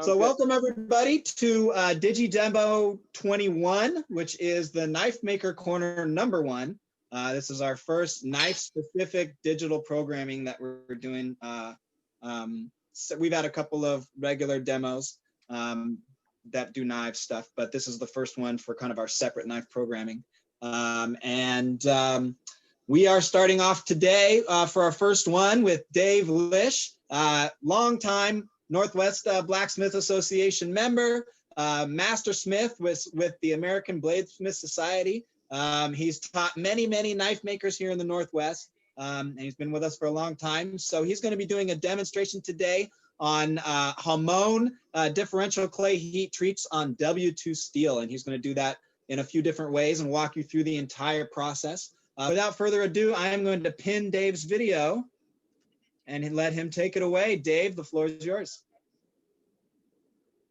So welcome everybody to DigiDemo 21, which is the Knife Maker Corner #1. This is our first knife-specific digital programming that we're doing. So we've had a couple of regular demos that do knife stuff, but this is the first one for kind of our separate knife programming. We are starting off today for our first one with Dave Lisch, longtime Northwest Blacksmith Association member, master smith with the American Bladesmith Society. He's taught many knife makers here in the Northwest, and he's been with us for a long time. So he's going to be doing a demonstration today on Hamon differential clay heat treats on W2 steel, and he's going to do that in a few different ways and walk you through the entire process. Without further ado, I am going to pin Dave's video and let him take it away. Dave, the floor is yours.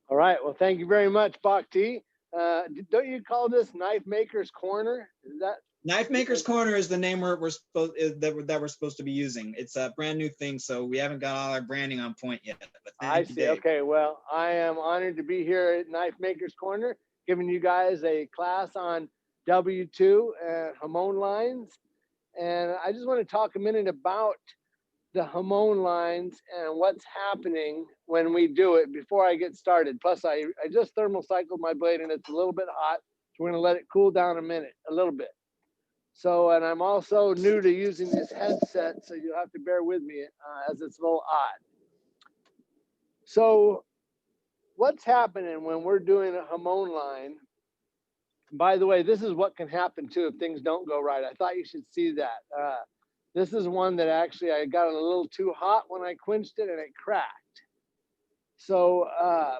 All right. Well, thank you very much, Bhakti. Don't you call this Knife Maker's Corner? Is that Knife Maker's Corner is the name we're supposed to be using. It's a brand new thing, so we haven't got all our branding on point yet. But I see. Dave. Okay. Well, I am honored to be here at Knife Maker's Corner, giving you guys a class on W2 and Hamon lines. And I just want to talk a minute about the Hamon lines and what's happening when we do it before I get started. Plus, I just thermal cycled my blade and it's a little bit hot. So we're going to let it cool down a little bit. So, and I'm also new to using this headset, so you'll have to bear with me as it's a little odd. So what's happening when we're doing a Hamon line? By the way, this is what can happen too if things don't go right. I thought you should see that. This is one that actually I got it a little too hot when I quenched it and it cracked. So,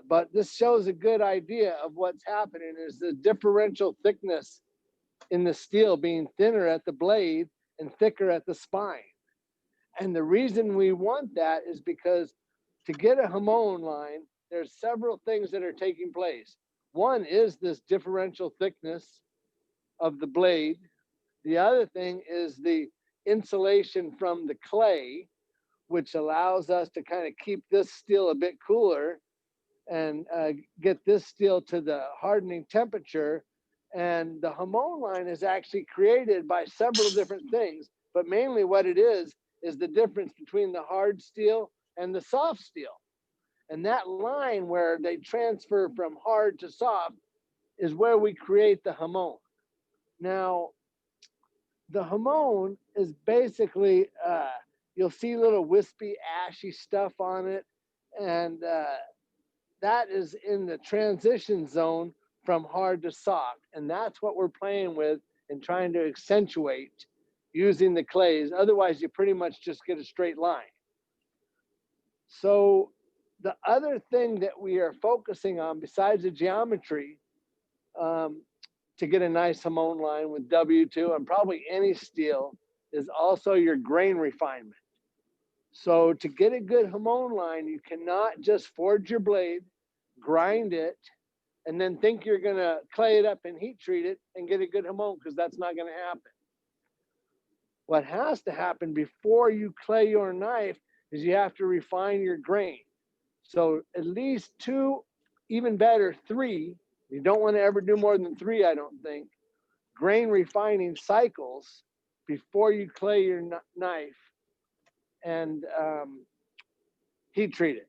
but this shows a good idea of what's happening is the differential thickness in the steel being thinner at the blade and thicker at the spine. And the reason we want that is because to get a Hamon line, there's several things that are taking place. One is this differential thickness of the blade. The other thing is the insulation from the clay, which allows us to kind of keep this steel a bit cooler and get this steel to the hardening temperature. And the Hamon line is actually created by several different things, but mainly what it is the difference between the hard steel and the soft steel. And that line where they transfer from hard to soft is where we create the Hamon. Now, the Hamon is basically, you'll see little wispy, ashy stuff on it. And that is in the transition zone from hard to soft. And that's what we're playing with and trying to accentuate using the clays. Otherwise, you pretty much just get a straight line. So the other thing that we are focusing on besides the geometry, to get a nice Hamon line with W2 and probably any steel is also your grain refinement. So to get a good Hamon line, you cannot just forge your blade, grind it, and then think you're going to clay it up and heat treat it and get a good Hamon, because that's not going to happen. What has to happen before you clay your knife is you have to refine your grain. So at least 2, even better 3. You don't want to ever do more than 3, I don't think, grain refining cycles before you clay your knife and heat treat it.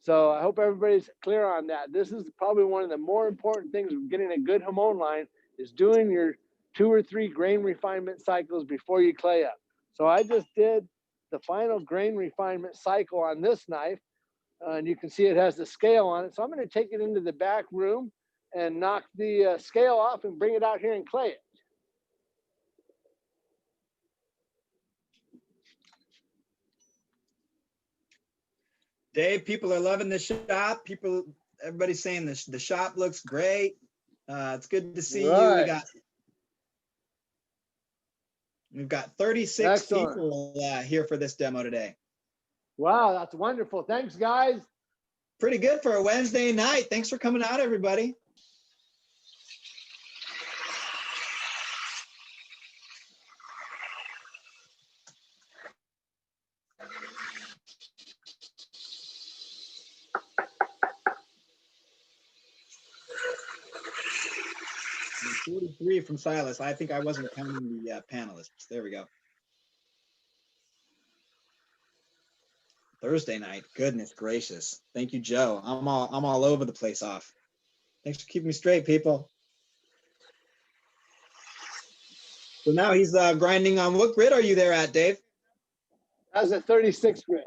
So I hope everybody's clear on that. This is probably one of the more important things of getting a good Hamon line is doing your 2 or 3 grain refinement cycles before you clay up. So I just did the final grain refinement cycle on this knife, and you can see it has the scale on it. So I'm going to take it into the back room and knock the scale off and bring it out here and clay it. Dave, people are loving the shop. Everybody's saying the shop looks great. It's good to see you. We've got 36 Excellent. people here for this demo today. Wow, that's wonderful. Thanks, guys. Pretty good for a Wednesday night. Thanks for coming out, everybody. 43 from Silas. I think I wasn't counting the panelists. There we go. Thursday night. Goodness gracious. Thank you, Joe. I'm all over the place off. Thanks for keeping me straight, people. So now he's grinding on. What grit are you there at, Dave? That's a 36 grit.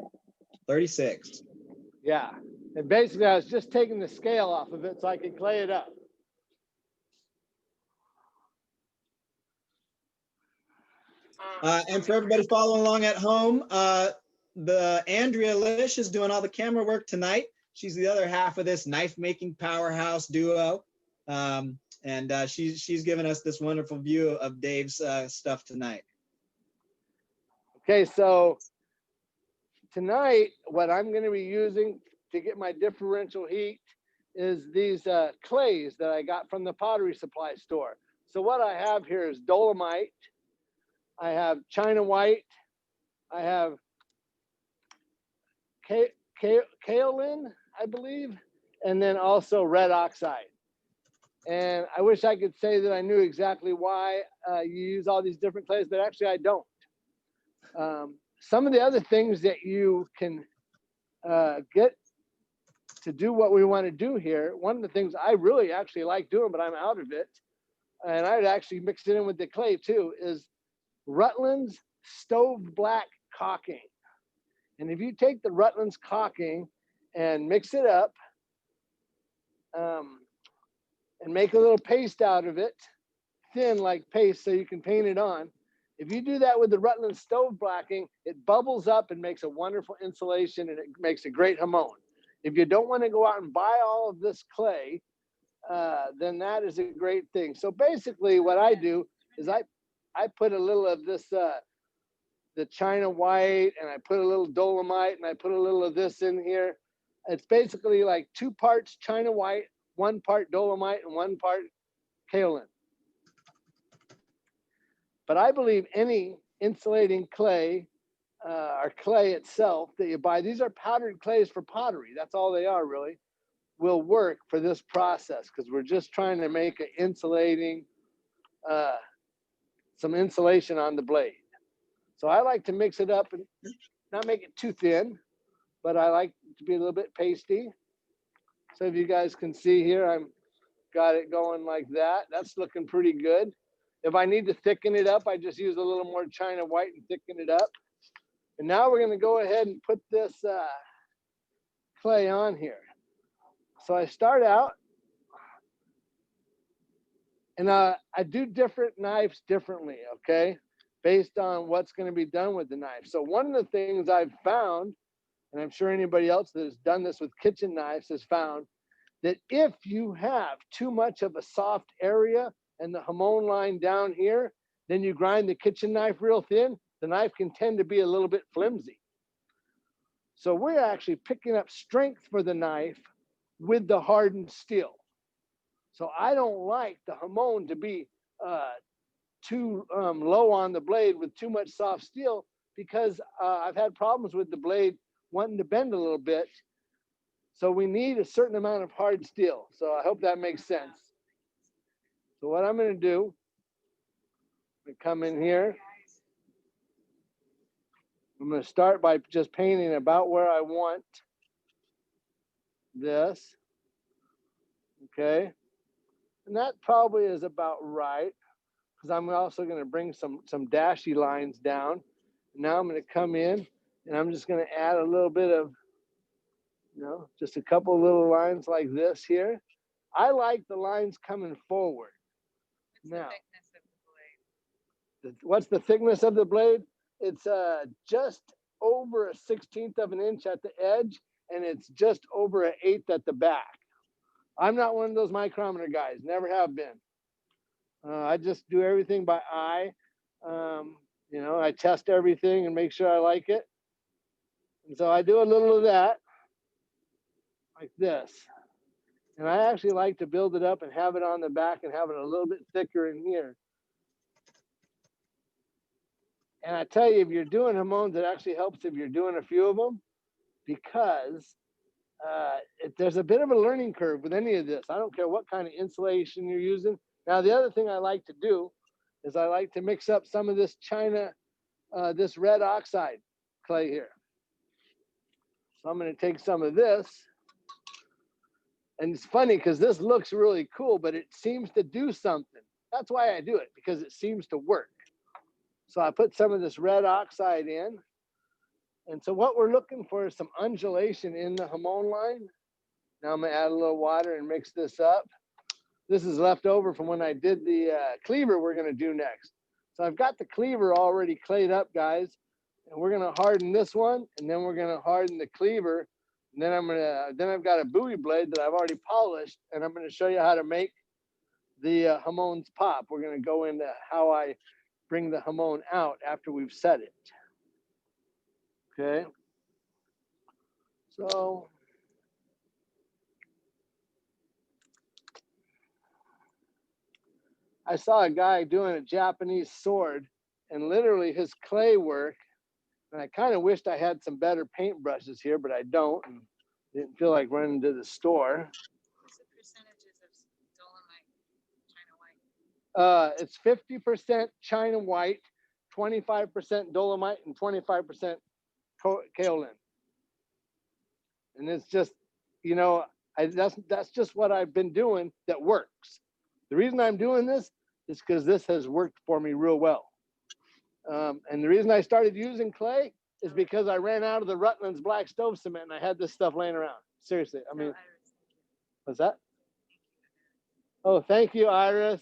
36. Yeah. And basically, I was just taking the scale off of it so I could clay it up. And for everybody following along at home, the Andrea Lisch is doing all the camera work tonight. She's the other half of this knife making powerhouse duo. And she's given us this wonderful view of Dave's stuff tonight. Okay, so tonight, what I'm going to be using to get my differential heat is these clays that I got from the pottery supply store. So what I have here is dolomite, I have China white, I have kaolin, I believe, and then also red oxide. And I wish I could say that I knew exactly why you use all these different clays, but actually I don't. Some of the other things that you can get to do what we want to do here, one of the things I really actually like doing, but I'm out of it, and I'd actually mix it in with the clay too, is Rutland's stove black caulking. And if you take the Rutland's caulking and mix it up and make a little paste out of it, thin like paste so you can paint it on, if you do that with the Rutland stove blacking, it bubbles up and makes a wonderful insulation, and it makes a great Hamon. If you don't want to go out and buy all of this clay, then that is a great thing. So basically what I do is I put a little of this, the China white, and I put a little dolomite, and I put a little of this in here. It's basically like 2 parts China white, 1 part dolomite, and 1 part kaolin. But I believe any insulating clay or clay itself that you buy, these are powdered clays for pottery. That's all they are really, will work for this process because we're just trying to make an insulating, some insulation on the blade. So I like to mix it up and not make it too thin, but I like it to be a little bit pasty. So if you guys can see here, I'm got it going like that. That's looking pretty good. If I need to thicken it up, I just use a little more China white and thicken it up. And now we're going to go ahead and put this clay on here. So I start out, and I do different knives differently, okay, based on what's going to be done with the knife. So one of the things I've found, and I'm sure anybody else that has done this with kitchen knives has found, that if you have too much of a soft area and the Hamon line down here, then you grind the kitchen knife real thin, the knife can tend to be a little bit flimsy. So we're actually picking up strength for the knife with the hardened steel. So I don't like the Hamon to be too low on the blade with too much soft steel, because I've had problems with the blade wanting to bend a little bit. So we need a certain amount of hard steel. So I hope that makes sense. So what I'm going to do, I'm going to come in here. I'm going to start by just painting about where I want this. Okay. And that probably is about right, because I'm also going to bring some dashy lines down. Now I'm going to come in and I'm just going to add a little bit of, just a couple little lines like this here. I like the lines coming forward. Now, what's the thickness of the blade? It's just over a 1/16 of an inch at the edge, and it's just over an 1/8 at the back. I'm not one of those micrometer guys, never have been. I just do everything by eye. I test everything and make sure I like it. And so I do a little of that, like this. And I actually like to build it up and have it on the back and have it a little bit thicker in here. And I tell you, if you're doing Hamons, it actually helps if you're doing a few of them, because there's a bit of a learning curve with any of this. I don't care what kind of insulation you're using. Now, the other thing I like to do is I like to mix up some of this this red oxide clay here. So I'm going to take some of this. And it's funny because this looks really cool, but it seems to do something. That's why I do it, because it seems to work. So I put some of this red oxide in. And so what we're looking for is some undulation in the Hamon line. Now I'm going to add a little water and mix this up. This is left over from when I did the cleaver we're going to do next. So I've got the cleaver already clayed up, guys. And we're going to harden this one, and then we're going to harden the cleaver. And then I've got a buoy blade that I've already polished, and I'm going to show you how to make the Hamons pop. We're going to go into how I bring the Hamon out after we've set it. Okay. So I saw a guy doing a Japanese sword, and literally his clay work, and I kind of wished I had some better paint brushes here, but I don't, and didn't feel like running to the store. What's the percentages of dolomite, China white? It's 50% China white, 25% dolomite, and 25% kaolin. And it's just, you know, that's just what I've been doing that works. The reason I'm doing this is because this has worked for me real well. And the reason I started using clay is because I ran out of the Rutland's black stove cement and I had this stuff laying around. Seriously, I mean, what's that? Oh, thank you, Iris.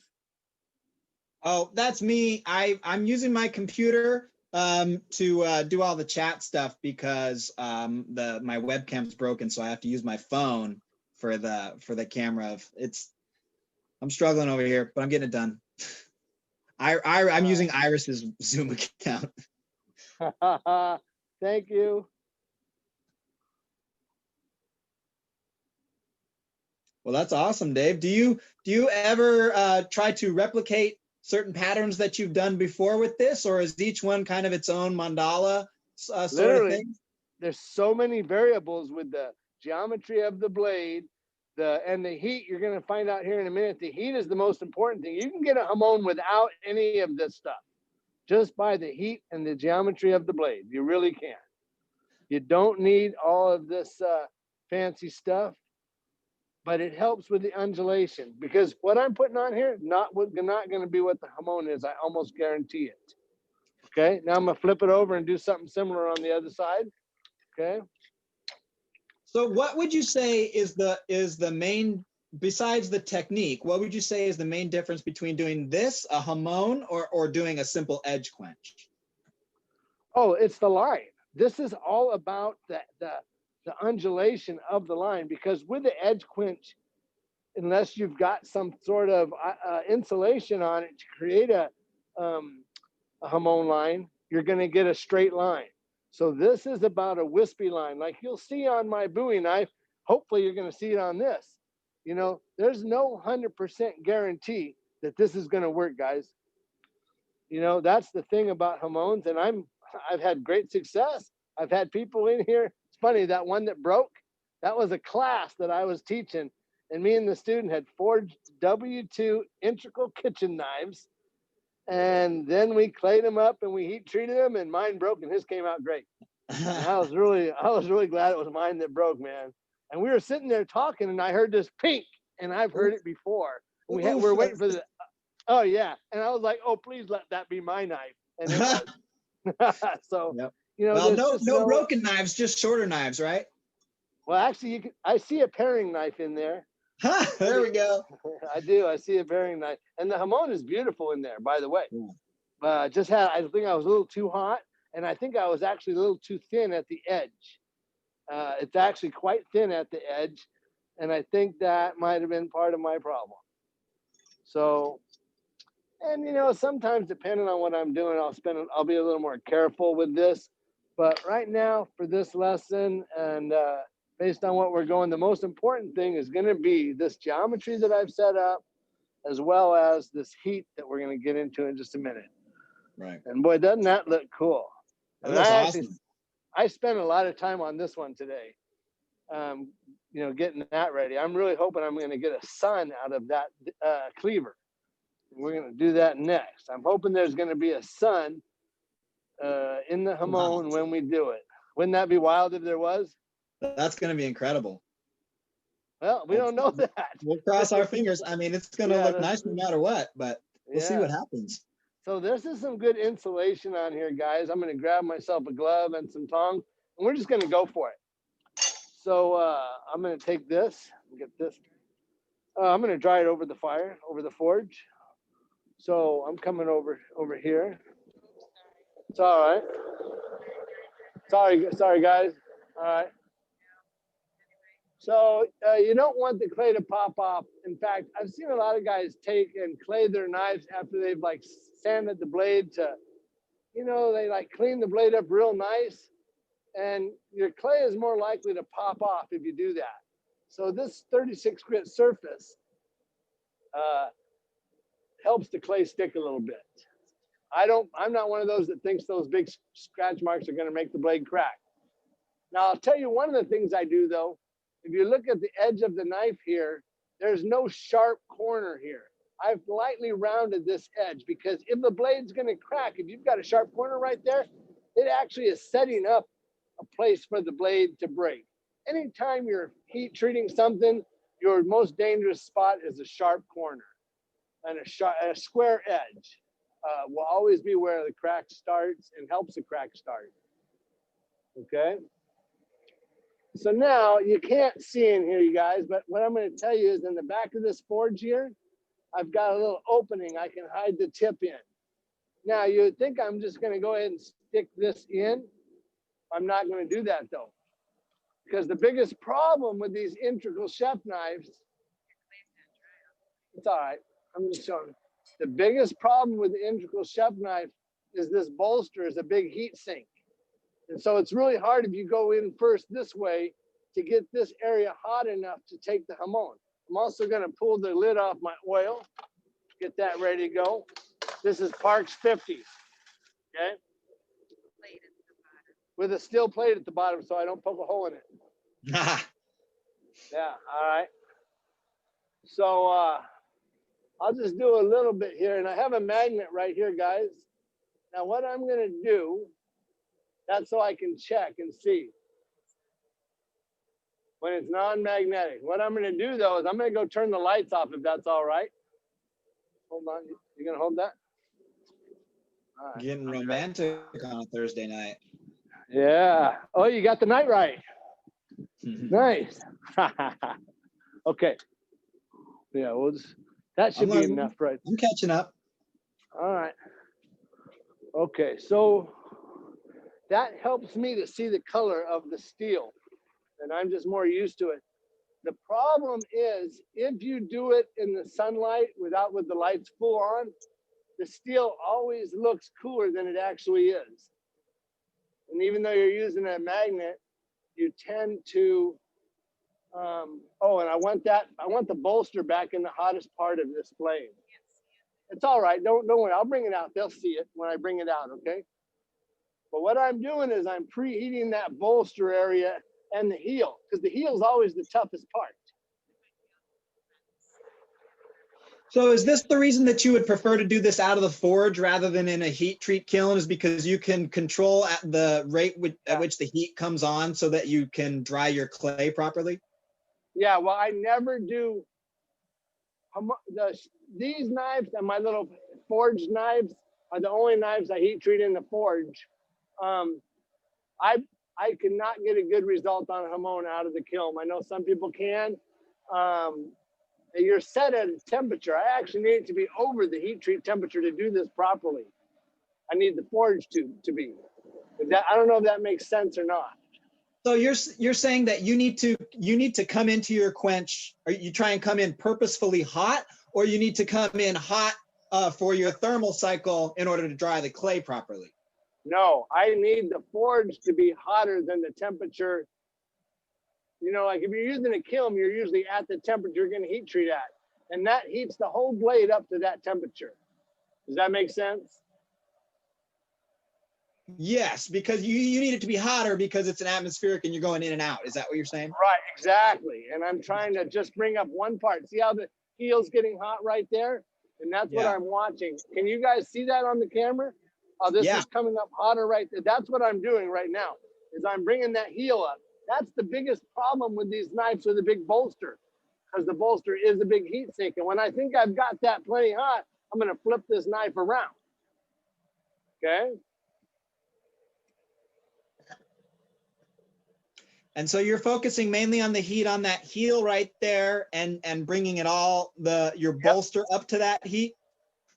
Oh, that's me. I'm using my computer to do all the chat stuff because my webcam's broken, so I have to use my phone for the camera. I'm struggling over here, but I'm getting it done. I'm using Iris's Zoom account. Thank you. Well, that's awesome, Dave. Do you ever try to replicate certain patterns that you've done before with this, or is each one kind of its own mandala sort Literally, of thing? there's so many variables with the geometry of the blade, and the heat. You're going to find out here in a minute. The heat is the most important thing. You can get a Hamon without any of this stuff, just by the heat and the geometry of the blade. You really can. You don't need all of this fancy stuff, but it helps with the undulation, because what I'm putting on here, not going to be what the Hamon is. I almost guarantee it. Okay, now I'm going to flip it over and do something similar on the other side. Okay. So what would you say is the main, besides the technique, what would you say is the main difference between doing this, a Hamon, or doing a simple edge quench? Oh, it's the line. This is all about the undulation of the line, because with the edge quench, unless you've got some sort of insulation on it to create a Hamon line, you're going to get a straight line. So this is about a wispy line, like you'll see on my Buoy knife. Hopefully you're going to see it on this. You know, there's no 100% guarantee that this is going to work, guys. You know, that's the thing about Hamons, and I've had great success. I've had people in here. It's funny, that one that broke, that was a class that I was teaching, and me and the student had forged W2 integral kitchen knives, and then we clayed them up and we heat treated them, and mine broke and his came out great. And I was really glad it was mine that broke, man. And we were sitting there talking, and I heard this pink, and I've heard it before. We're waiting for the, oh yeah. And I was like, oh, please let that be my knife. And it was. So, yep. You know, well, no broken knives, just shorter knives, right? Well, actually, I see a paring knife in there. There we go. I do. I see a paring knife, and the Hamon is beautiful in there, by the way. Yeah. I think I was a little too hot, and I think I was actually a little too thin at the edge. It's actually quite thin at the edge, and I think that might have been part of my problem. So, and you know, sometimes depending on what I'm doing, I'll be a little more careful with this. But right now, for this lesson, and based on what we're going, the most important thing is going to be this geometry that I've set up, as well as this heat that we're going to get into in just a minute. Right. And boy, doesn't that look cool? That looks awesome. I spent a lot of time on this one today, you know, getting that ready. I'm really hoping I'm going to get a sun out of that cleaver. We're gonna do that next. I'm hoping there's gonna be a sun in the Hamon when we do it. Wouldn't that be wild if there was? That's going to be incredible. Well, we don't know that. We'll cross our fingers. I mean, it's going to look nice no matter what, but we'll see what happens. So this is some good insulation on here, guys. I'm going to grab myself a glove and some tongs, and we're just going to go for it. So I'm going to take this and get this. I'm going to dry it over the fire, over the forge. So I'm coming over here. It's all right. Sorry, guys. All right. So you don't want the clay to pop off. In fact, I've seen a lot of guys take and clay their knives after they've like sanded the blade to, you know, they like clean the blade up real nice. And your clay is more likely to pop off if you do that. So this 36 grit surface helps the clay stick a little bit. I'm not one of those that thinks those big scratch marks are going to make the blade crack. Now, I'll tell you one of the things I do though. If you look at the edge of the knife here, there's no sharp corner here. I've lightly rounded this edge because if the blade's going to crack, if you've got a sharp corner right there, it actually is setting up a place for the blade to break. Anytime you're heat treating something, your most dangerous spot is a sharp corner, and a square edge will always be where the crack starts and helps the crack start. Okay. So now you can't see in here, you guys, but what I'm going to tell you is in the back of this forge here, I've got a little opening I can hide the tip in. Now you would think I'm just going to go ahead and stick this in. I'm not going to do that though, because the biggest problem with these integral chef knives, it's all right. I'm just showing. The biggest problem with the integral chef knife is this bolster is a big heat sink. And so it's really hard if you go in first this way to get this area hot enough to take the Hamon. I'm also going to pull the lid off my oil, get that ready to go. This is Parks 50, okay? With a steel plate at the bottom so I don't poke a hole in it. Yeah, all right. So I'll just do a little bit here, and I have a magnet right here, guys. Now what I'm going to do, that's so I can check and see when it's non-magnetic. What I'm going to do though is I'm going to go turn the lights off if that's all right. Hold on, you going to hold that? All right. Getting romantic on a Thursday night. Yeah. Oh, you got the night right. Nice. Okay. Yeah, we'll just, that should be enough, right? I'm catching up. All right. Okay, so that helps me to see the color of the steel, and I'm just more used to it. The problem is if you do it in the sunlight with the lights full on, the steel always looks cooler than it actually is. And even though you're using a magnet, you tend to, oh, and I want the bolster back in the hottest part of this blade. It's all right, don't worry, I'll bring it out. They'll see it when I bring it out, okay? But what I'm doing is I'm preheating that bolster area and the heel, because the heel is always the toughest part. So is this the reason that you would prefer to do this out of the forge rather than in a heat treat kiln, is because you can control at the rate at which the heat comes on so that you can dry your clay properly? Yeah, well, I never do, these knives and my little forged knives are the only knives I heat treat in the forge. I cannot get a good result on a Hamon out of the kiln. I know some people can. You're set at a temperature. I actually need it to be over the heat treat temperature to do this properly. I need the forge to be. I don't know if that makes sense or not. So you're saying that you need to come into your quench, or you try and come in purposefully hot, or you need to come in hot for your thermal cycle in order to dry the clay properly? No, I need the forge to be hotter than the temperature. You know, like if you're using a kiln, you're usually at the temperature you're going to heat treat at. And that heats the whole blade up to that temperature. Does that make sense? Yes, because you need it to be hotter because it's an atmospheric and you're going in and out. Is that what you're saying? Right, exactly. And I'm trying to just bring up one part. See how the heel's getting hot right there? And that's what Yeah. I'm watching. Can you guys see that on the camera? Oh, this Yeah. is coming up hotter right there. That's what I'm doing right now, is I'm bringing that heel up. That's the biggest problem with these knives with a big bolster, because the bolster is a big heat sink. And when I think I've got that plenty hot, I'm going to flip this knife around. Okay. And so you're focusing mainly on the heat on that heel right there, and bringing it all your bolster up to that heat.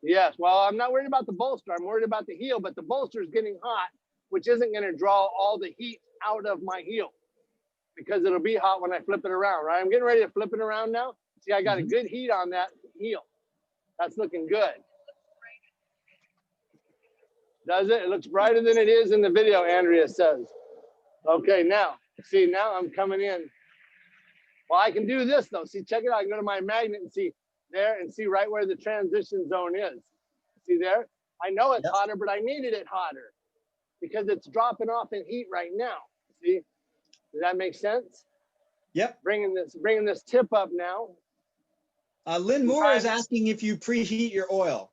Yes. Well, I'm not worried about the bolster. I'm worried about the heel, but the bolster is getting hot, which isn't going to draw all the heat out of my heel, because it'll be hot when I flip it around, right? I'm getting ready to flip it around now. See, I got a good heat on that heel. That's looking good. Does it? It looks brighter than it is in the video, Andrea says. Okay, now, see, now I'm coming in. Well, I can do this though. See, check it out. I can go to my magnet and see there and see right where the transition zone is. See there? I know it's hotter, but I needed it hotter because it's dropping off in heat right now. See? Does that make sense? Yep. Bringing this tip up now. Lynn Moore is asking if you preheat your oil.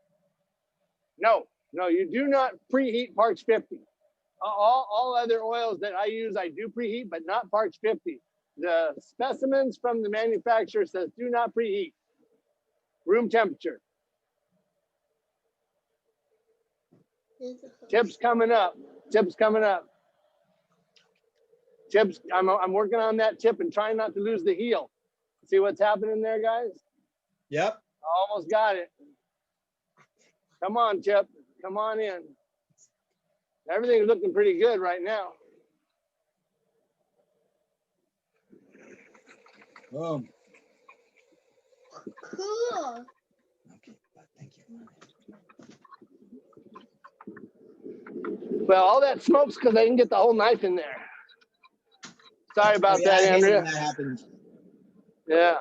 No, you do not preheat Parks 50. All other oils that I use, I do preheat, but not Parks 50. The specimens from the manufacturer says do not preheat. Room temperature. Tips coming up. Tips coming up. Tips. I'm working on that tip and trying not to lose the heel. See what's happening there, guys? Yep. Almost got it. Come on, Tip. Come on in. Everything's looking pretty good right now. Boom. Cool. Okay, thank you. Well, all that smoke's because I didn't get the whole knife in there. Sorry about that, I hate Andrea. when that happens. Yeah.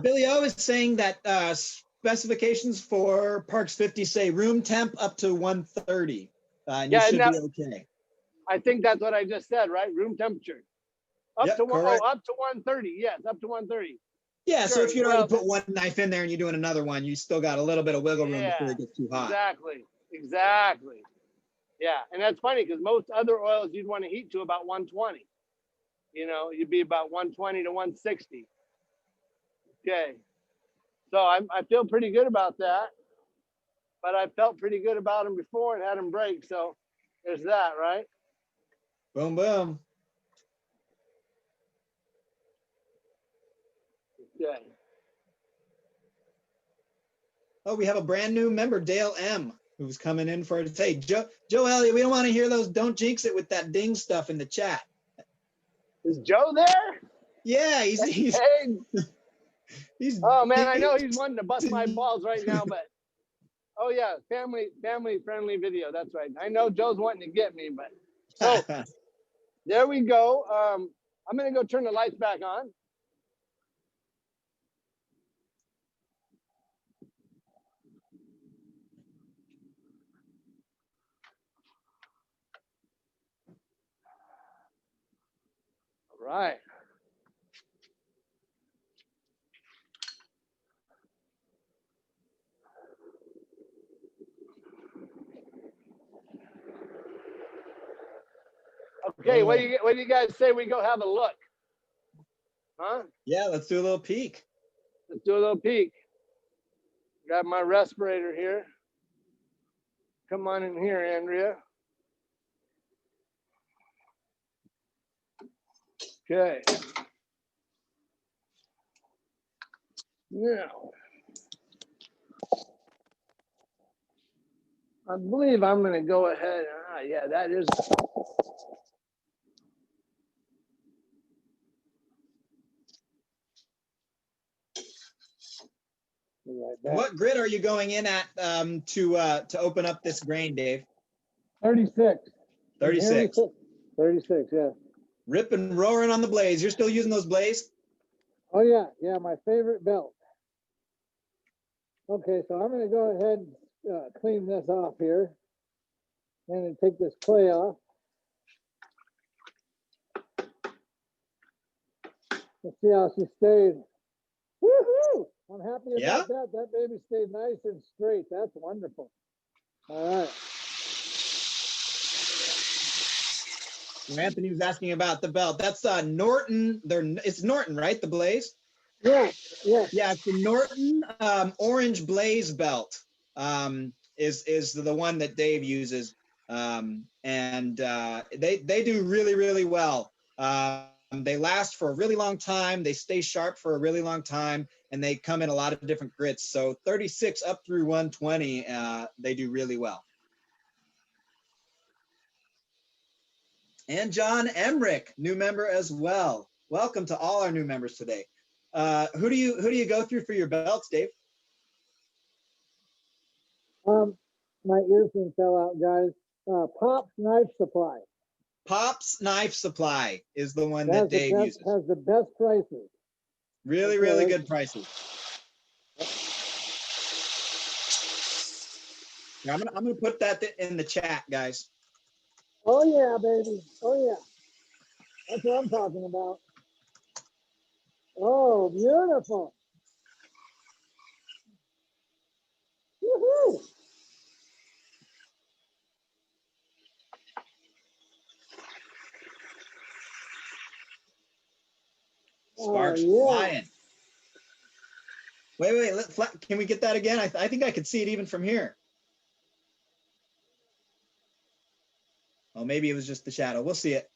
Billy O is saying that specifications for Parks 50 say room temp up to 130. And you should be okay. I think that's what I just said, right? Room temperature. Up to 130. Yes, up to 130. Yeah, Sure. so if you already put one knife in there and you're doing another one, you still got a little bit of wiggle room before it gets too hot. Exactly. Yeah, and that's funny because most other oils you'd want to heat to about 120. You know, you'd be about 120 to 160. Okay. So I feel pretty good about that, but I felt pretty good about them before and had them break. So there's that, right? Boom, boom. Okay. Oh, we have a brand new member, Dale M, who's coming in for today. Joe Elliott, we don't want to hear those don't jinx it with that ding stuff in the chat. Is Joe there? Yeah, he's hey. He's oh man, I know he's wanting to bust my balls right now, but oh yeah, family friendly video. That's right. I know Joe's wanting to get me, but so there we go. I'm gonna go turn the lights back on. All right. Okay, what do you guys say we go have a look? Huh? Yeah, let's do a little peek. Let's do a little peek. Got my respirator here. Come on in here, Andrea. Okay. Now, I believe I'm going to go ahead. Yeah, that is. What grit are you going in at to open up this grain, Dave? 36. 36. 36, yeah. Rip and roaring on the blaze. You're still using those blaze? Oh yeah, my favorite belt. Okay, so I'm going to go ahead and clean this off here, and then take this clay off. Let's see how she stayed. Woohoo! I'm happy Yeah? about that. That baby stayed nice and straight. That's wonderful. All right. Anthony was asking about the belt. That's Norton. It's Norton, right? The Blaze. Yeah, yeah. Yeah, it's the Norton orange Blaze belt. Is the one that Dave uses, and they do really well. They last for a really long time. They stay sharp for a really long time, and they come in a lot of different grits. So 36 up through 120, they do really well. And John Emmerich, new member as well. Welcome to all our new members today. Who do you go through for your belts, Dave? My earphone fell out, guys. Pop's Knife Supply. Pop's Knife Supply is the one that Dave uses. Has the best prices. Really good prices. Now, I'm gonna put that in the chat, guys. Oh yeah, baby. Oh yeah. That's what I'm talking about. Oh, beautiful. Woohoo! Sparks flying. Wait. Can we get that again? I think I could see it even from here. Oh, maybe it was just the shadow. We'll see it.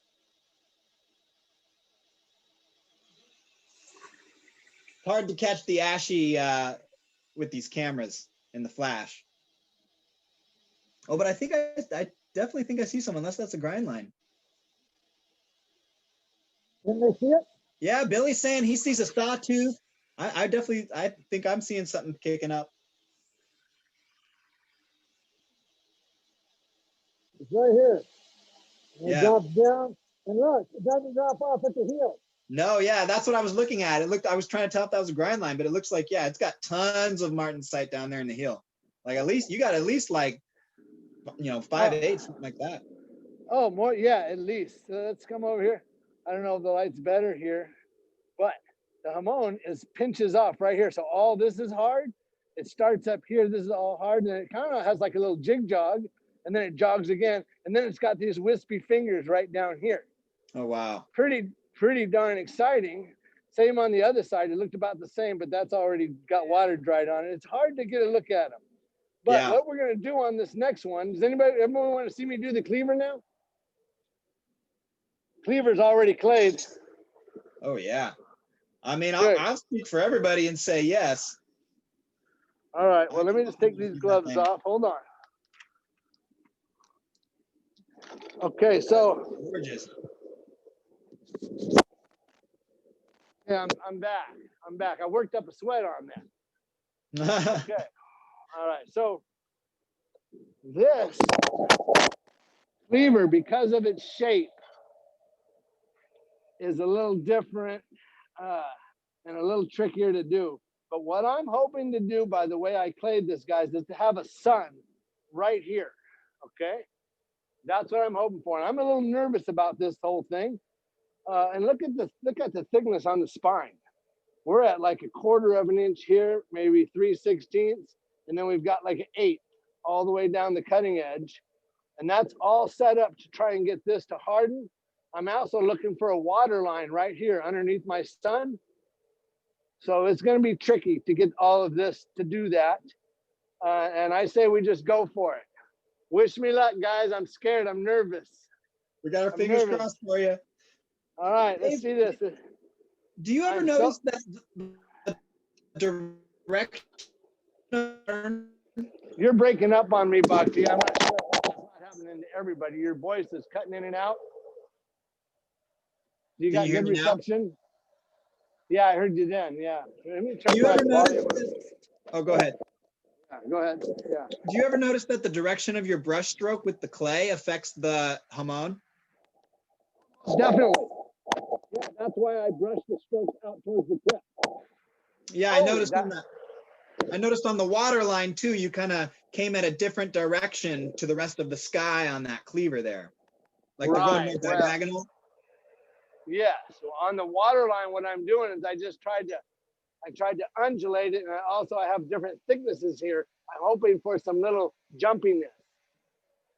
Hard to catch the ashy with these cameras in the flash. Oh, but I think I definitely think I see some, unless that's a grind line. Can they see it? Yeah, Billy's saying he sees a sawtooth. I think I'm seeing something kicking up. It's right here. And Yeah. it drops down. And look, it doesn't drop off at the heel. No, yeah, that's what I was looking at. I was trying to tell if that was a grind line, but it looks like, yeah, it's got tons of martensite down there in the heel. Like you got at least like, 5 to 8, something like that. Oh, more, yeah, at least. So let's come over here. I don't know if the light's better here, but the Hamon pinches off right here. So all this is hard. It starts up here. This is all hard. And it kind of has like a little jig jog, and then it jogs again. And then it's got these wispy fingers right down here. Oh, wow. Pretty darn exciting. Same on the other side. It looked about the same, but that's already got water dried on it. It's hard to get a look at them. But yeah. What we're going to do on this next one, does everyone want to see me do the cleaver now? Cleaver's already clayed. Oh, yeah. I mean, I'll speak for everybody and say yes. All right. Well, let me just take these gloves off. Hold on. Okay, so. Gorgeous. Yeah, I'm back. I worked up a sweat on that. Okay. All right. So this cleaver, because of its shape, is a little different and a little trickier to do. But what I'm hoping to do, by the way I clayed this, guys, is to have a sun right here. Okay. That's what I'm hoping for. And I'm a little nervous about this whole thing. And look at the thickness on the spine. We're at like 1/4 of an inch here, maybe 3/16, and then we've got like an 1/8 all the way down the cutting edge. And that's all set up to try and get this to harden. I'm also looking for a water line right here underneath my sun. So it's going to be tricky to get all of this to do that. And I say we just go for it. Wish me luck, guys. I'm scared. I'm nervous. We got our fingers crossed for you. All right, let's see this. Do you ever notice that the direction? You're breaking up on me, Bhakti. I'm not sure what's happening to everybody. Your voice is cutting in and out. You got good reception? Yeah, I heard you then. Yeah. Let me turn back the volume. Oh, go ahead. Yeah, go ahead. Yeah. Do you ever notice that the direction of your brush stroke with the clay affects the Hamon? Definitely. Yeah, that's why I brush the strokes out towards the tip. Yeah, I noticed on that. I noticed on the water line too, you kind of came at a different direction to the rest of the sky on that cleaver there. Like they're going more diagonal. Yeah, so on the water line, what I'm doing is I just tried to I tried to undulate it, and I have different thicknesses here. I'm hoping for some little jumpiness.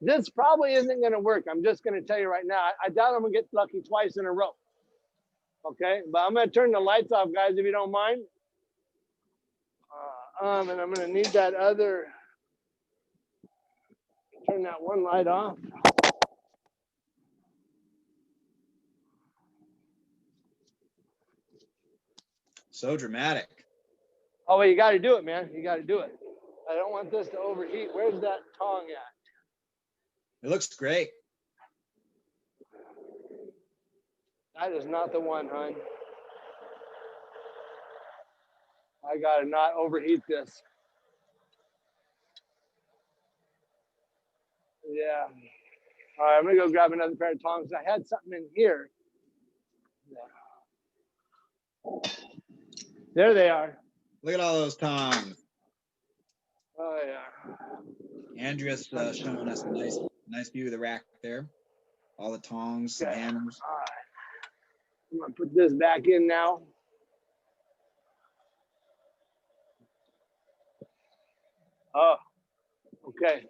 This probably isn't going to work. I'm just going to tell you right now. I doubt I'm going to get lucky twice in a row. Okay, but I'm going to turn the lights off, guys, if you don't mind. And I'm going to need that other. Turn that one light off. So dramatic. Oh, well, you got to do it, man. You got to do it. I don't want this to overheat. Where's that tong at? It looks great. That is not the one, hon. I got to not overheat this. Yeah. All right, I'm going to go grab another pair of tongs. I had something in here. Yeah. There they are. Look at all those tongs. Oh, yeah. Andrea's showing us a nice view of the rack there. All the tongs and Okay. hammers. All right. I'm going to put this back in now. Oh, okay.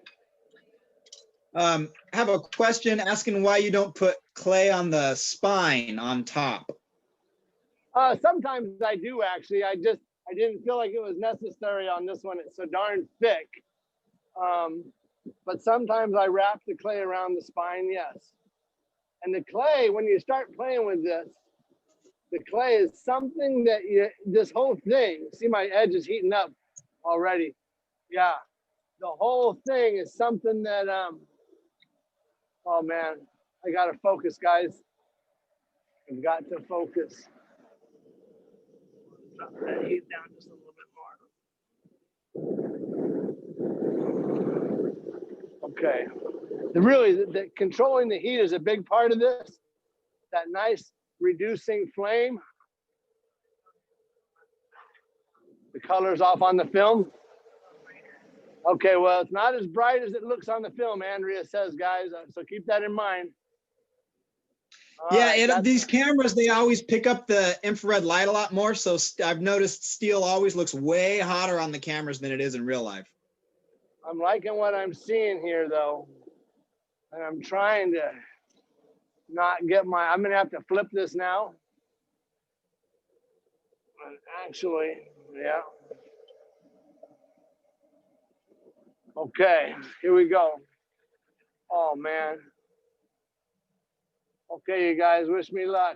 I have a question asking why you don't put clay on the spine on top. Sometimes I do, actually. I didn't feel like it was necessary on this one. It's so darn thick. But sometimes I wrap the clay around the spine, yes. And the clay, when you start playing with this, the clay is something that this whole thing, see my edge is heating up already. Yeah, the whole thing is something that, oh man, I gotta focus, guys. I've got to focus. Drop that heat down just a little bit more. Okay. The controlling the heat is a big part of this. That nice reducing flame. The color's off on the film. Okay, well, it's not as bright as it looks on the film, Andrea says, guys. So keep that in mind. Yeah, these cameras, they always pick up the infrared light a lot more. So I've noticed steel always looks way hotter on the cameras than it is in real life. I'm liking what I'm seeing here, though. And I'm trying to not get I'm going to have to flip this now. And actually, yeah. Okay, here we go. Oh, man. Okay, you guys, wish me luck.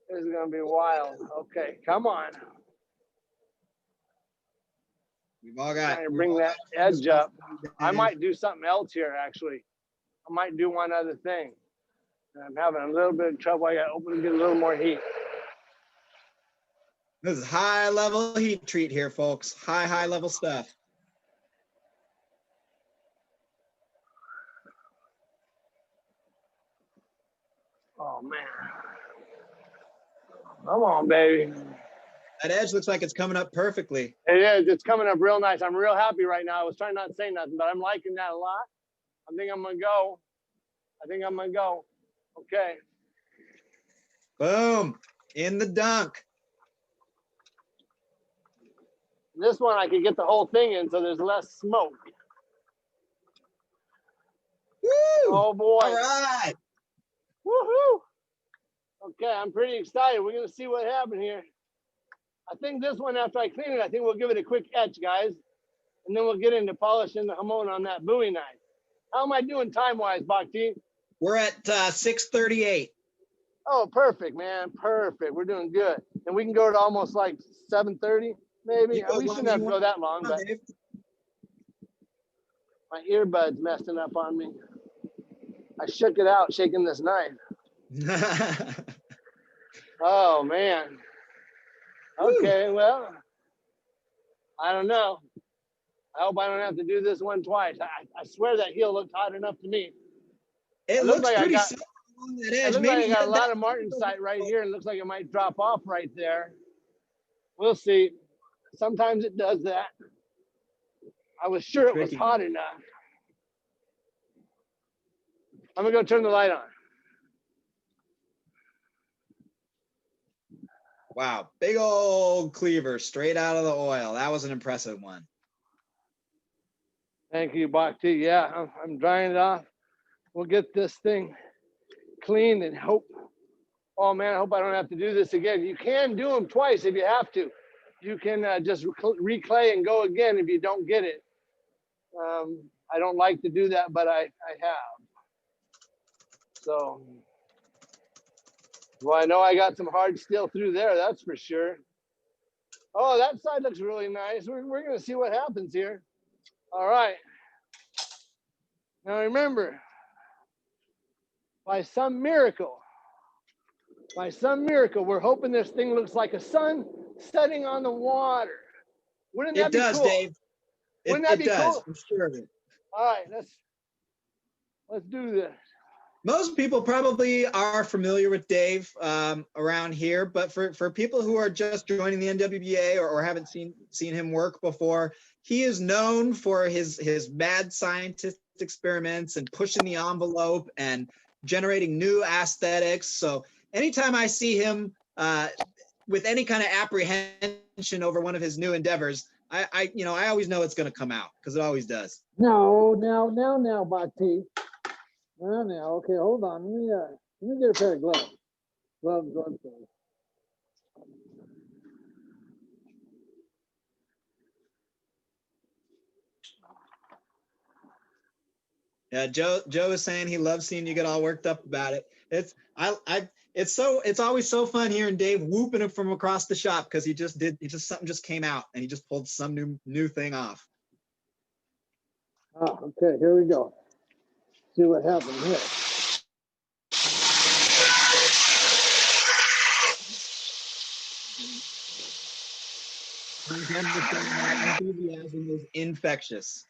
This is going to be wild. Okay, come on. We've all got. Trying to bring that edge up. I might do something else here, actually. I might do one other thing. I'm having a little bit of trouble. I got to open and get a little more heat. This is high level heat treat here, folks. High level stuff. Oh, man. Come on, baby. That edge looks like it's coming up perfectly. It is. It's coming up real nice. I'm real happy right now. I was trying not to say nothing, but I'm liking that a lot. I think I'm going to go. Okay. Boom. In the dunk. This one, I could get the whole thing in so there's less smoke. Woo! Oh, boy. All right. Woohoo! Okay, I'm pretty excited. We're going to see what happened here. I think this one, after I clean it, I think we'll give it a quick etch, guys. And then we'll get into polishing the Hamon on that Buoy knife. How am I doing time-wise, Bhakti? We're at 6:38. Oh, perfect, man. Perfect. We're doing good. And we can go to almost like 7:30, maybe. We shouldn't have to go that long, but my earbud's messing up on me. I shook it out shaking this knife. Oh, man. Okay, well, I don't know. I hope I don't have to do this one twice. I swear that heel looked hot enough to me. It looks like pretty simple on that edge. It looks Maybe like I got a lot of martensite right here, and looks like it might drop off right there. We'll see. Sometimes it does that. I was sure it was hot enough. I'm gonna go turn the light on. Wow, big old cleaver straight out of the oil. That was an impressive one. Thank you, Bhakti. Yeah, I'm drying it off. We'll get this thing clean and hope. Oh man, I hope I don't have to do this again. You can do them twice if you have to. You can just reclay and go again if you don't get it. I don't like to do that, but I have. So, well, I know I got some hard steel through there, that's for sure. Oh, that side looks really nice. We're going to see what happens here. All right. Now remember, by some miracle, we're hoping this thing looks like a sun setting on the water. Wouldn't that It be does, cool? Dave. Wouldn't that It be does, cool? for sure. All right, let's do this. Most people probably are familiar with Dave around here, but for people who are just joining the NWBA or haven't seen him work before, he is known for his mad scientist experiments and pushing the envelope and generating new aesthetics. So anytime I see him with any kind of apprehension over one of his new endeavors, I always know it's going to come out because it always does. No, now, Bhakti. Now, okay, hold on. Let me get a pair of gloves. Gloves. Yeah, Joe is saying he loves seeing you get all worked up about it. It's always so fun hearing Dave whooping him from across the shop because something just came out and he just pulled some new thing off. Oh, okay, here we go. See what happens here. That enthusiasm is infectious.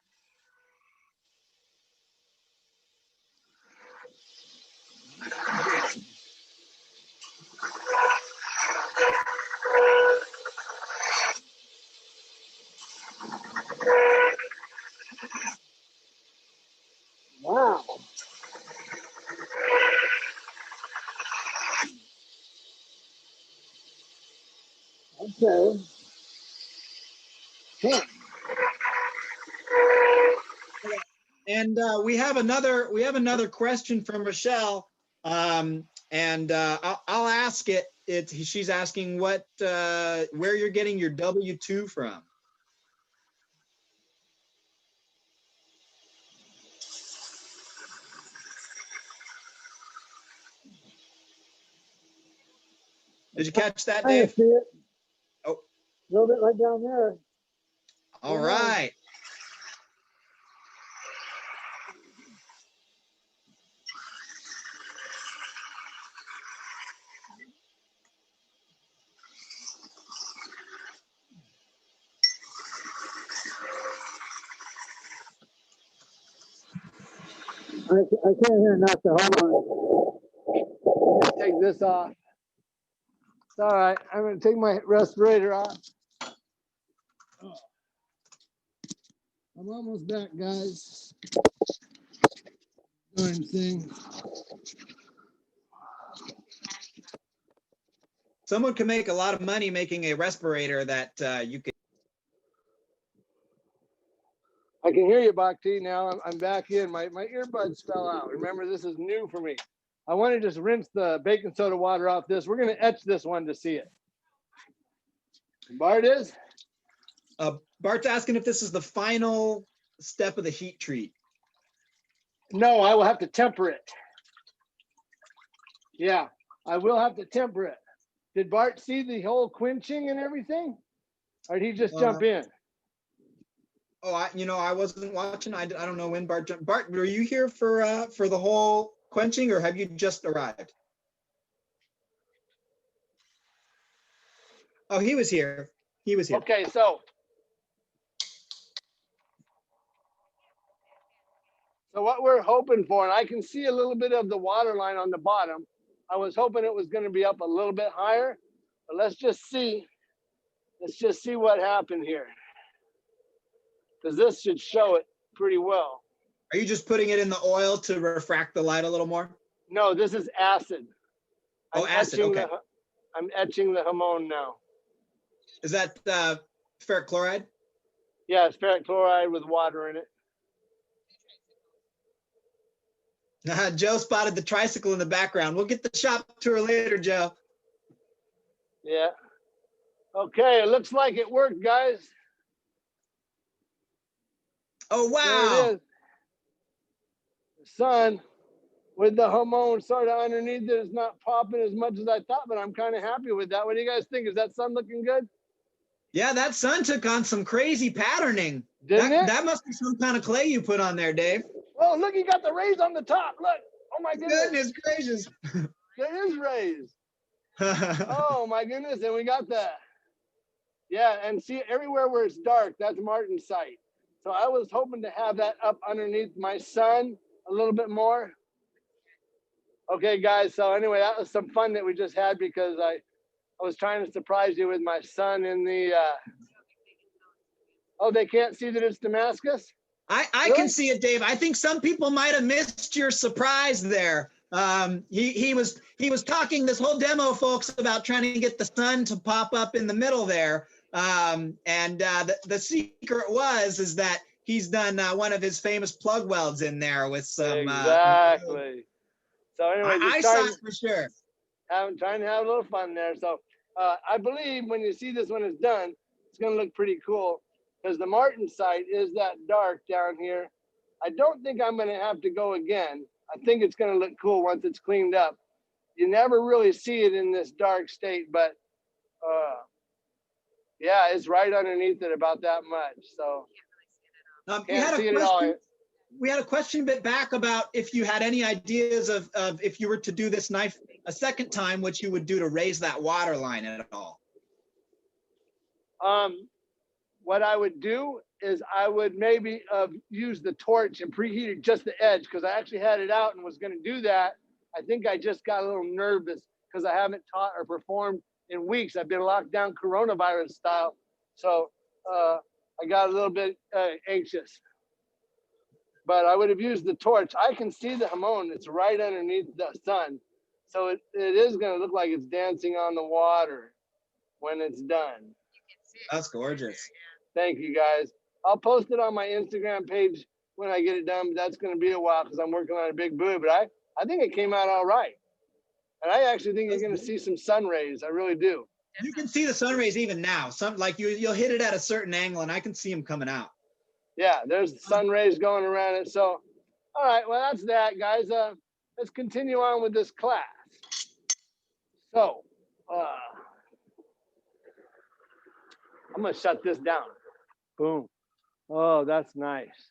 Wow. Okay. Huh. And we have another question from Rochelle, and I'll ask it. She's asking where you're getting your W-2 from. Did you catch that, Dave? I see it. Oh, A little bit right down there. all right. I can't hear nothing. Hold on. Take this off. It's all right. I'm going to take my respirator off. I'm almost back, guys. Darn thing. Someone can make a lot of money making a respirator that you can. I can hear you, Bhakti. Now I'm back in. My earbuds fell out. Remember, this is new for me. I want to just rinse the baking soda water off this. We're going to etch this one to see it. Bart is? Bart's asking if this is the final step of the heat treat. No, I will have to temper it. Yeah, I will have to temper it. Did Bart see the whole quenching and everything? Or did he just jump in? Oh, I wasn't watching. I don't know when Bart jumped. Bart, were you here for the whole quenching, or have you just arrived? Oh, he was here. He was here. Okay, so what we're hoping for, and I can see a little bit of the water line on the bottom. I was hoping it was going to be up a little bit higher, but let's just see. Let's just see what happened here. Because this should show it pretty well. Are you just putting it in the oil to refract the light a little more? No, this is acid. Oh, acid, okay. I'm etching the Hamon now. Is that ferric chloride? Yeah, it's ferric chloride with water in it. Joe spotted the tricycle in the background. We'll get the shop tour later, Joe. Yeah. Okay, it looks like it worked, guys. Oh, There wow. it is. The sun with the Hamon sort of underneath it is not popping as much as I thought, but I'm kind of happy with that. What do you guys think? Is that sun looking good? Yeah, that sun took on some crazy patterning. Didn't it? That must be some kind of clay you put on there, Dave. Oh, look, you got the rays on the top. Look. Oh, my goodness. Goodness gracious. There is rays. Oh, my goodness. And we got the, yeah, and see, everywhere where it's dark, that's martensite. So I was hoping to have that up underneath my sun a little bit more. Okay, guys. So anyway, that was some fun that we just had because I was trying to surprise you with my sun in the, oh, they can't see that it's Damascus? I Really? can see it, Dave. I think some people might have missed your surprise there. He was talking this whole demo, folks, about trying to get the sun to pop up in the middle there. The secret is that he's done one of his famous plug welds in there with some. Exactly. So anyway, I saw it for sure. Trying to have a little fun there. So I believe when you see this when it's done, it's going to look pretty cool because the martensite is that dark down here. I don't think I'm going to have to go again. I think it's going to look cool once it's cleaned up. You never really see it in this dark state, but yeah, it's right underneath it about that much. So can't see it at all. We had a question a bit back about if you had any ideas of if you were to do this knife a second time, what you would do to raise that water line at all. What I would do is I would maybe use the torch and preheat it just the edge because I actually had it out and was going to do that. I think I just got a little nervous because I haven't taught or performed in weeks. I've been locked down coronavirus style. So I got a little bit anxious. But I would have used the torch. I can see the Hamon. It's right underneath the sun. So it is going to look like it's dancing on the water when it's done. That's gorgeous. Thank you, guys. I'll post it on my Instagram page when I get it done, but that's going to be a while because I'm working on a big buoy. But I think it came out all right. And I actually think you're going to see some sun rays. I really do. You can see the sun rays even now. You'll hit it at a certain angle, and I can see them coming out. Yeah, there's sun rays going around it. So, all right, well, that's that, guys. Let's continue on with this class. So, I'm going to shut this down. Boom. Oh, that's nice.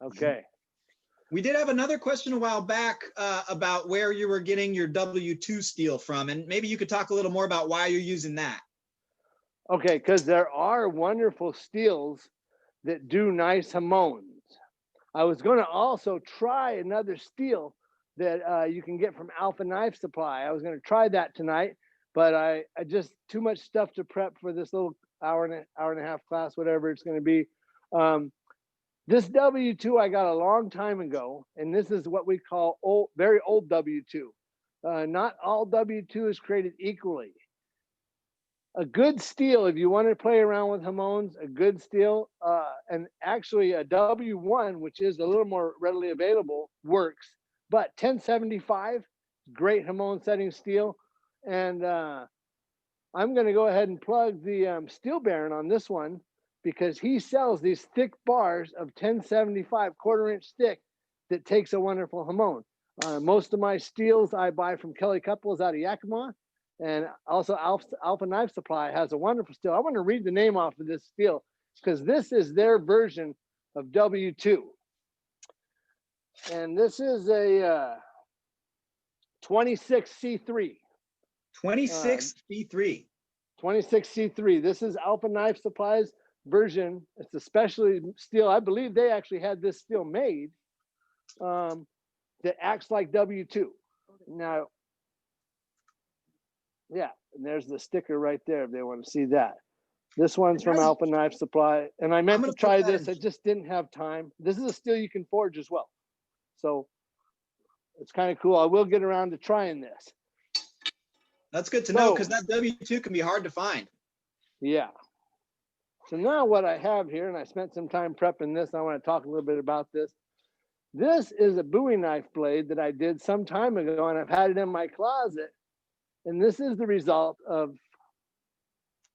Okay. We did have another question a while back about where you were getting your W2 steel from, and maybe you could talk a little more about why you're using that. Okay, because there are wonderful steels that do nice Hamons. I was going to also try another steel that you can get from Alpha Knife Supply. I was going to try that tonight, but I just too much stuff to prep for this little hour and a half class, whatever it's going to be. This W2 I got a long time ago, and this is what we call very old W2. Not all W2 is created equally. A good steel, if you want to play around with Hamons, a good steel, and actually a W1, which is a little more readily available, works. But 1075, great Hamon setting steel. And I'm going to go ahead and plug the Steel Baron on this one because he sells these thick bars of 1075 quarter-inch thick that takes a wonderful Hamon. Most of my steels I buy from Kelly Couples out of Yakima. And also Alpha Knife Supply has a wonderful steel. I want to read the name off of this steel because this is their version of W2. And this is a 26C3. 26C3. 26C3. This is Alpha Knife Supply's version. It's a specialty steel. I believe they actually had this steel made that acts like W2. Now, yeah, and there's the sticker right there if they want to see that. This one's from Alpha Knife Supply. And I meant to try this. I just didn't have time. This is a steel you can forge as well. So it's kind of cool. I will get around to trying this. That's good to know, So- because that W2 can be hard to find. Yeah. So now what I have here, and I spent some time prepping this, and I want to talk a little bit about this. This is a Buoy Knife blade that I did some time ago, and I've had it in my closet. And this is the result of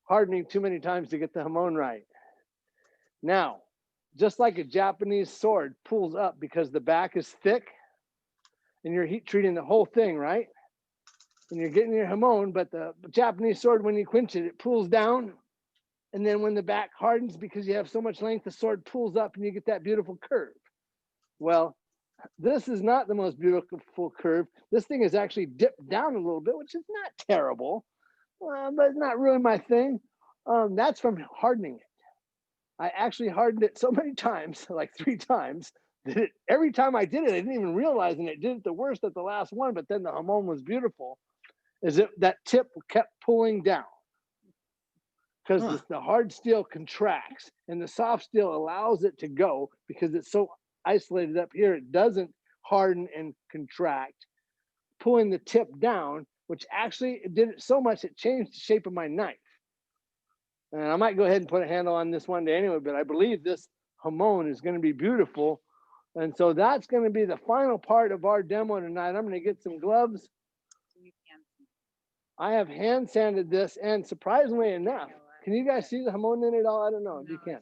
hardening too many times to get the Hamon right. Now, just like a Japanese sword pulls up because the back is thick and you're heat treating the whole thing, right? And you're getting your Hamon, but the Japanese sword, when you quench it, it pulls down. And then when the back hardens, because you have so much length, the sword pulls up and you get that beautiful curve. Well, this is not the most beautiful curve. This thing is actually dipped down a little bit, which is not terrible, but it's not really my thing. That's from hardening it. I actually hardened it so many times, like 3 times, that every time I did it, I didn't even realize, and it did it the worst at the last one, but then the Hamon was beautiful, is that tip kept pulling down. Because the hard steel contracts and the soft steel allows it to go because it's so isolated up here. It doesn't harden and contract, pulling the tip down, which actually it did it so much it changed the shape of my knife. And I might go ahead and put a handle on this one day anyway, but I believe this Hamon is going to be beautiful. And so that's going to be the final part of our demo tonight. I'm going to get some gloves. I have hand sanded this, and surprisingly enough, can you guys see the Hamon in it all? I don't know if you can.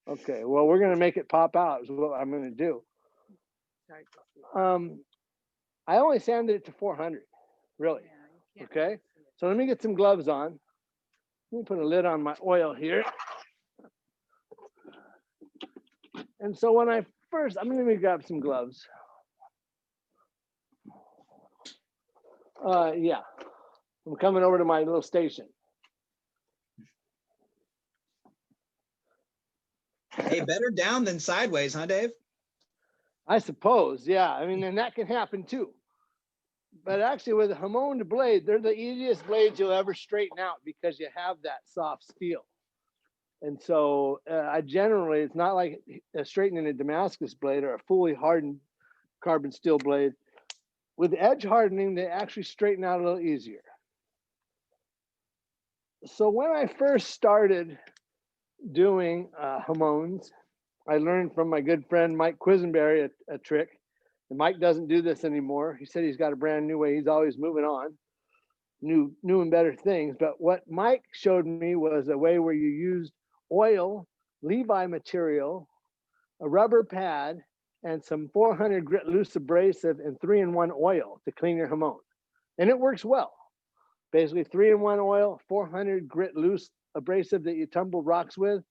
Okay, well, we're going to make it pop out is what I'm going to do. I only sanded it to 400, really. Okay, so let me get some gloves on. Let me put a lid on my oil here. And so when I'm going to grab some gloves. Yeah, I'm coming over to my little station. Hey, better down than sideways, huh, Dave? I suppose, yeah. I mean, and that can happen too. But actually, with a Hamon blade, they're the easiest blades you'll ever straighten out because you have that soft steel. And so I generally, it's not like straightening a Damascus blade or a fully hardened carbon steel blade. With edge hardening, they actually straighten out a little easier. So when I first started doing Hamons, I learned from my good friend Mike Quisenberry a trick. And Mike doesn't do this anymore. He said he's got a brand new way. He's always moving on, new and better things. But what Mike showed me was a way where you used oil, Levi material, a rubber pad, and some 400 grit loose abrasive and 3-in-1 oil to clean your Hamon. And it works well. Basically 3-in-1 oil, 400 grit loose abrasive that you tumble rocks with.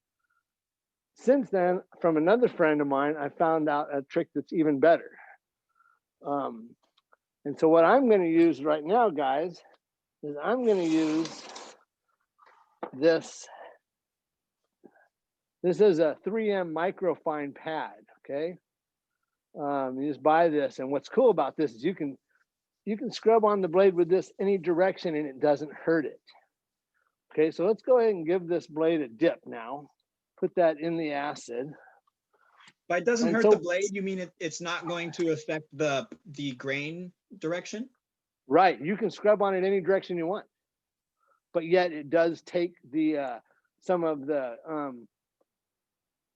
Since then, from another friend of mine, I found out a trick that's even better. And so what I'm going to use right now, guys, is I'm going to use this. This is a 3M microfine pad, okay? You just buy this, and what's cool about this is you can scrub on the blade with this any direction and it doesn't hurt it. Okay, so let's go ahead and give this blade a dip now. Put that in the acid. But it doesn't And hurt so- the blade. You mean it's not going to affect the grain direction? Right, you can scrub on it any direction you want, but yet it does take the some of the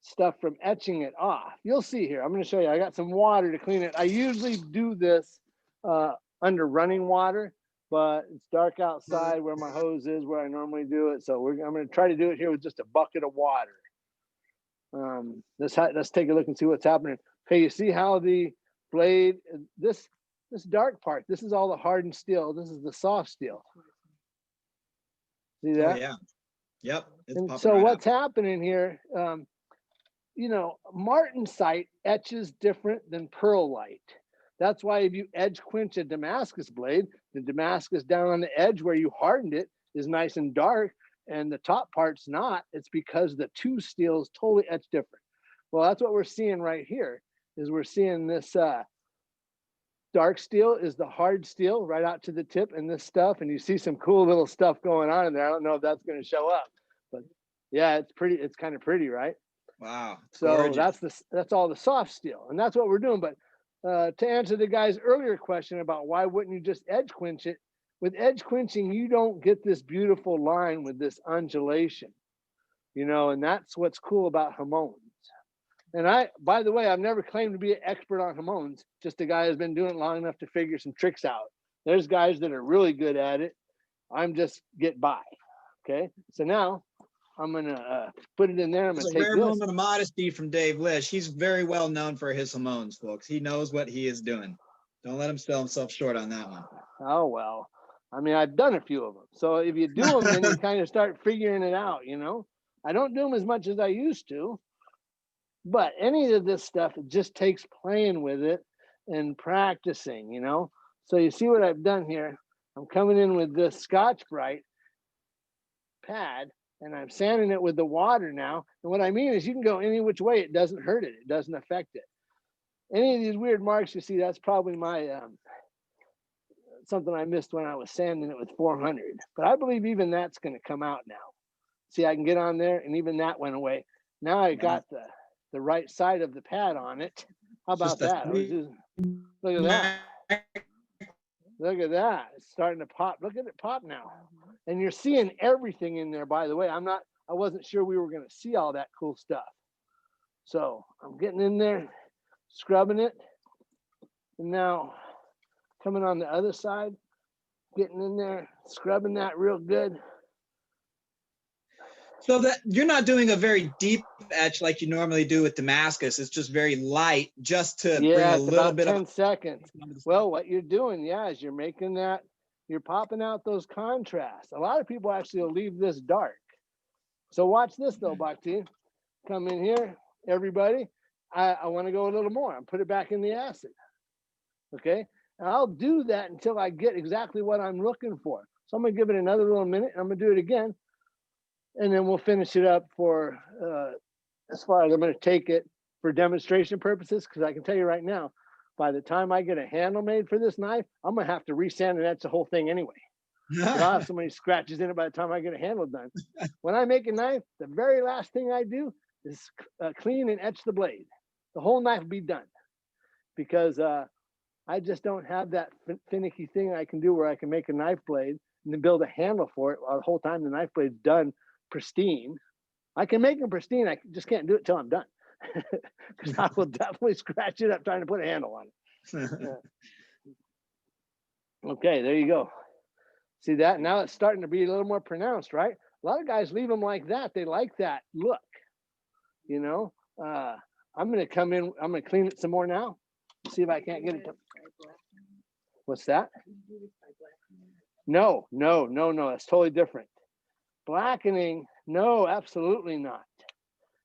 stuff from etching it off. You'll see here. I'm going to show you. I got some water to clean it. I usually do this under running water, but it's dark outside where my hose is, where I normally do it. So I'm going to try to do it here with just a bucket of water. Let's take a look and see what's happening. Okay, you see how the blade, this dark part, this is all the hardened steel. This is the soft steel. See that? Oh, yeah. Yep. It's And popping so right what's up. happening here, you know, martensite etches different than pearlite. That's why if you edge quench a Damascus blade, the Damascus down on the edge where you hardened it is nice and dark, and the top part's not. It's because the two steels totally etch different. Well, that's what we're seeing right here, is we're seeing this dark steel is the hard steel right out to the tip and this stuff, and you see some cool little stuff going on in there. I don't know if that's going to show up, but yeah, it's pretty. It's kind of pretty, right? Wow. So Gorgeous. that's all the soft steel, and that's what we're doing. But to answer the guy's earlier question about why wouldn't you just edge quench it, with edge quenching, you don't get this beautiful line with this undulation, you know, and that's what's cool about Hamons. And by the way, I've never claimed to be an expert on Hamons, just a guy who's been doing it long enough to figure some tricks out. There's guys that are really good at it. I'm just get by. Okay. So now I'm going to put it in there. I'm going It's to a take rare this. moment of modesty from Dave Lisch. He's very well known for his Hamons, folks. He knows what he is doing. Don't let him sell himself short on that one. Oh, well, I mean, I've done a few of them. So if you do them, then you kind of start figuring it out, you know. I don't do them as much as I used to, but any of this stuff, it just takes playing with it and practicing, you know. So you see what I've done here. I'm coming in with this Scotch-Brite pad, and I'm sanding it with the water now. And what I mean is you can go any which way. It doesn't hurt it. It doesn't affect it. Any of these weird marks you see, that's probably my something I missed when I was sanding it with 400. But I believe even that's going to come out now. See, I can get on there, and even that went away. Now I got the right side of the pad on it. How about that? Look at that. Look at that. It's starting to pop. Look at it pop now. And you're seeing everything in there, by the way. I wasn't sure we were going to see all that cool stuff. So I'm getting in there, scrubbing it. And now coming on the other side, getting in there, scrubbing that real good. So that you're not doing a very deep etch like you normally do with Damascus. It's just very light, just to bring a little bit 10 of seconds. Well, what you're doing, is you're making that, you're popping out those contrasts. A lot of people actually will leave this dark. So watch this though, Bhakti. Come in here, everybody. I want to go a little more and put it back in the acid. Okay. And I'll do that until I get exactly what I'm looking for. So I'm gonna give it another little minute. And I'm gonna do it again. And then we'll finish it up for, as far as I'm going to take it for demonstration purposes, because I can tell you right now, by the time I get a handle made for this knife, I'm going to have to resand and etch the whole thing anyway. I'll have so many scratches in it by the time I get a handle done. When I make a knife, the very last thing I do is clean and etch the blade. The whole knife will be done, because I just don't have that finicky thing I can do where I can make a knife blade and then build a handle for it while the whole time the knife blade's done pristine. I can make them pristine. I just can't do it till I'm done, because I will definitely scratch it up trying to put a handle on it. Okay, there you go. See that? Now it's starting to be a little more pronounced, right? A lot of guys leave them like that. They like that look, you know. I'm going to come in. I'm going to clean it some more now. See if I can't get it. What's that? No. That's totally different. Blackening, no, absolutely not.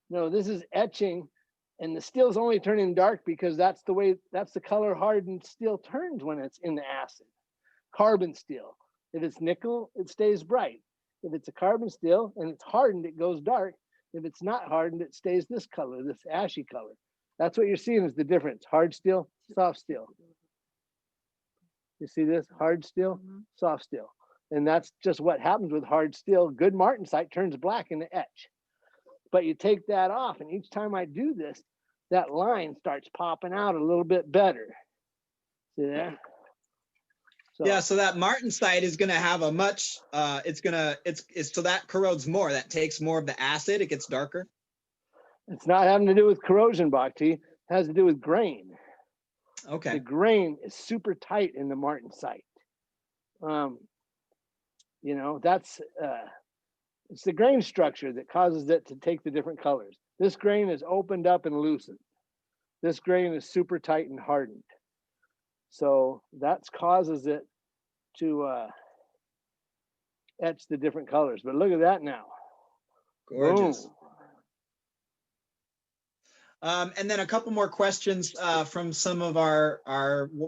No, this is etching, and the steel's only turning dark because that's the color hardened steel turns when it's in the acid. Carbon steel. If it's nickel, it stays bright. If it's a carbon steel and it's hardened, it goes dark. If it's not hardened, it stays this color, this ashy color. That's what you're seeing is the difference. Hard steel, soft steel. You see this? Hard steel, soft steel. And that's just what happens with hard steel. Good martensite turns black in the etch. But you take that off, and each time I do this, that line starts popping out a little bit better. See there? So, yeah, so that martensite is going to have a much, so that corrodes more. That takes more of the acid. It gets darker. It's not having to do with corrosion, Bhakti. It has to do with grain. Okay. The grain is super tight in the martensite. You know, that's it's the grain structure that causes it to take the different colors. This grain is opened up and loosened. This grain is super tight and hardened. So that causes it to etch the different colors. But look at that now. Gorgeous. Boom. And then a couple more questions from some of our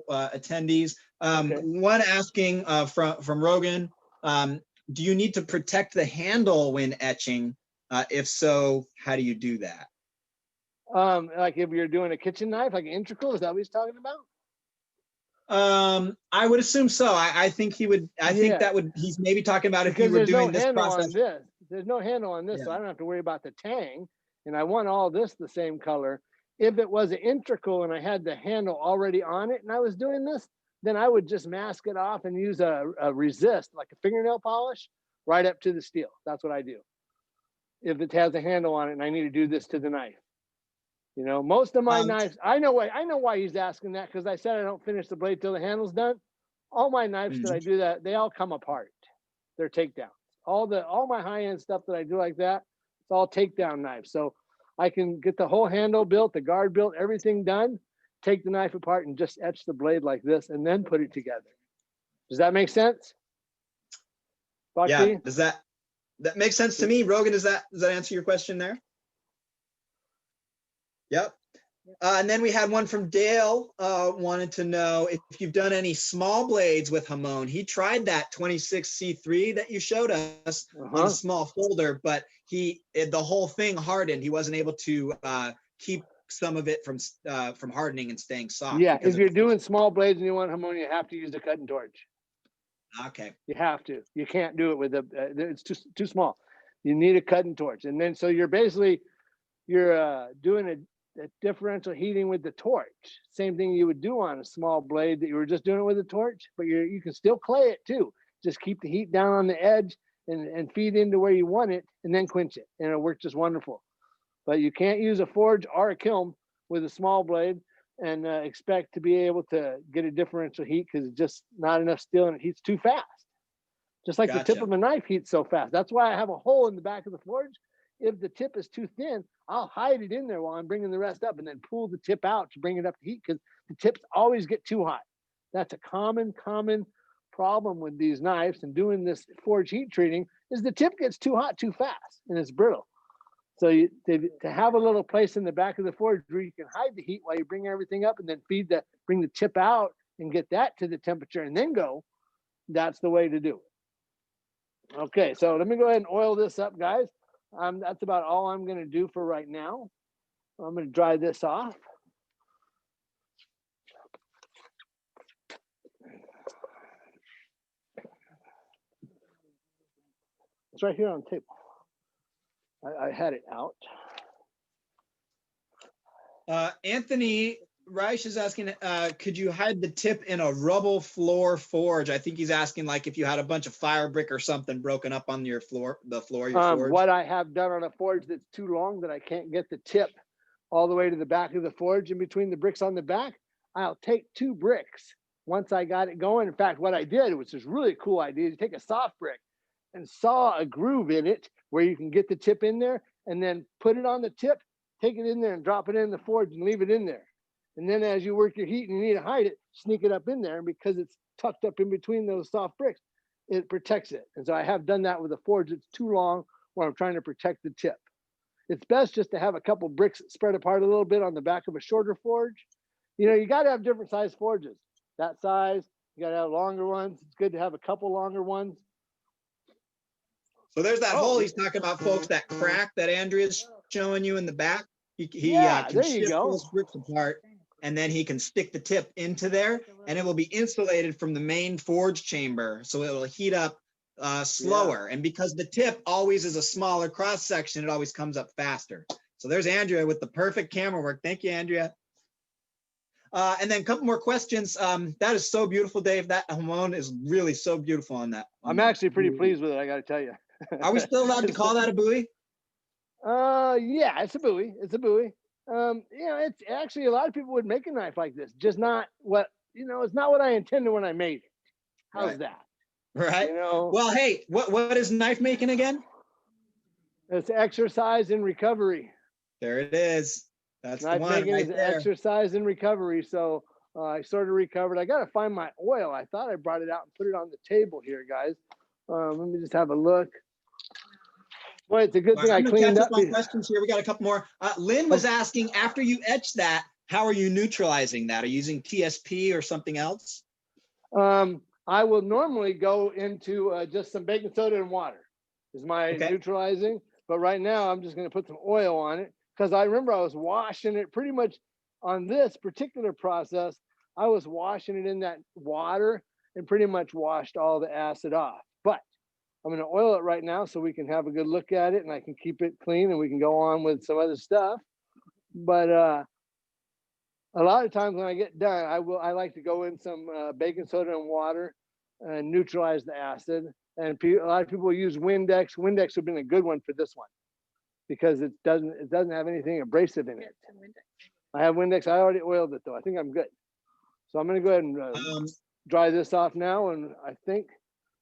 attendees. Okay. One asking from Rogan, do you need to protect the handle when etching? If so, how do you do that? Like if you're doing a kitchen knife, like an integral, is that what he's talking about? I would assume so. I think he would. I think that would. He's maybe talking about if you were doing this process. There's no handle on this, so I don't have to worry about the tang. And I want all this the same color. If it was an integral and I had the handle already on it and I was doing this, then I would just mask it off and use a resist, like a fingernail polish, right up to the steel. That's what I do. If it has a handle on it and I need to do this to the knife. You know, most of my knives, I know why he's asking that, because I said I don't finish the blade till the handle's done. All my knives that I do that, they all come apart. They're takedowns. All my high-end stuff that I do like that, it's all takedown knives. So I can get the whole handle built, the guard built, everything done, take the knife apart and just etch the blade like this and then put it together. Does that make sense? Foxy? Yeah, does that makes sense to me? Rogan, does that answer your question there? Yep. And then we had one from Dale, wanted to know if you've done any small blades with Hamon. He tried that 26C3 that you showed us on a small folder, but the whole thing hardened. He wasn't able to keep some of it from hardening and staying soft. Yeah, if you're doing small blades and you want Hamon, you have to use a cutting torch. Okay. You have to. You can't do it with it's just too small. You need a cutting torch. And then so you're basically doing a differential heating with the torch. Same thing you would do on a small blade that you were just doing it with a torch, but you can still clay it too. Just keep the heat down on the edge and feed into where you want it and then quench it. And it'll work just wonderful. But you can't use a forge or a kiln with a small blade and expect to be able to get a differential heat, because it's just not enough steel and it heats too fast. Just like the tip of a knife heats so fast. That's why I have a hole in the back of the forge. If the tip is too thin, I'll hide it in there while I'm bringing the rest up and then pull the tip out to bring it up to heat, because the tips always get too hot. That's a common problem with these knives and doing this forge heat treating, is the tip gets too hot too fast and it's brittle. So to have a little place in the back of the forge where you can hide the heat while you bring everything up and then bring the tip out and get that to the temperature and then go, that's the way to do it. Okay, so let me go ahead and oil this up, guys. That's about all I'm going to do for right now. I'm going to dry this off. It's right here on the table. I had it out. Anthony Reich is asking, could you hide the tip in a rubble floor forge? I think he's asking like if you had a bunch of fire brick or something broken up on your floor, the floor of your forge. What I have done on a forge that's too long that I can't get the tip all the way to the back of the forge in between the bricks on the back, I'll take 2 bricks once I got it going. In fact, what I did, which is really a cool idea, is take a soft brick and saw a groove in it where you can get the tip in there and then put it on the tip, take it in there and drop it in the forge and leave it in there. And then as you work your heat and you need to hide it, sneak it up in there. And because it's tucked up in between those soft bricks, it protects it. And so I have done that with a forge that's too long where I'm trying to protect the tip. It's best just to have a couple bricks spread apart a little bit on the back of a shorter forge. You know, you got to have different size forges. That size, you got to have longer ones. It's good to have a couple longer ones. So there's that hole he's talking about, folks, that crack that Andrea's showing you in the back. He Yeah, can there you shift go. those bricks apart, and then he can stick the tip into there, and it will be insulated from the main forge chamber, so it will heat up slower. And because the tip always is a smaller cross section, it always comes up faster. So there's Andrea with the perfect camera work. Thank you, Andrea. And then a couple more questions. That is so beautiful, Dave. That Hamon is really so beautiful on that. I'm actually pretty pleased with it, I got to tell you. Are we still allowed to call that a buoy? Yeah, it's a buoy. It's a buoy. You know, it's actually a lot of people would make a knife like this, just not what, you know, it's not what I intended when I made it. How's that? Right. You know, well, hey, what is knife making again? it's exercise and recovery. There it is. That's Knife the one making right is there. exercise and recovery. So I sort of recovered. I got to find my oil. I thought I brought it out and put it on the table here, guys. Let me just have a look. Well, it's a good thing I cleaned up. On questions here. We got a couple more. Lynn was asking, after you etch that, how are you neutralizing that? Are you using TSP or something else? I will normally go into just some baking soda and water is my neutralizing. But right now, I'm just going to put some oil on it, because I remember I was washing it pretty much on this particular process. I was washing it in that water and pretty much washed all the acid off. But I'm going to oil it right now so we can have a good look at it and I can keep it clean and we can go on with some other stuff. But A lot of times when I get done, I like to go in some baking soda and water and neutralize the acid. And a lot of people use Windex. Windex would have been a good one for this one because it doesn't have anything abrasive in it. I have Windex. I already oiled it though. I think I'm good. So I'm going to go ahead and dry this off now, and I think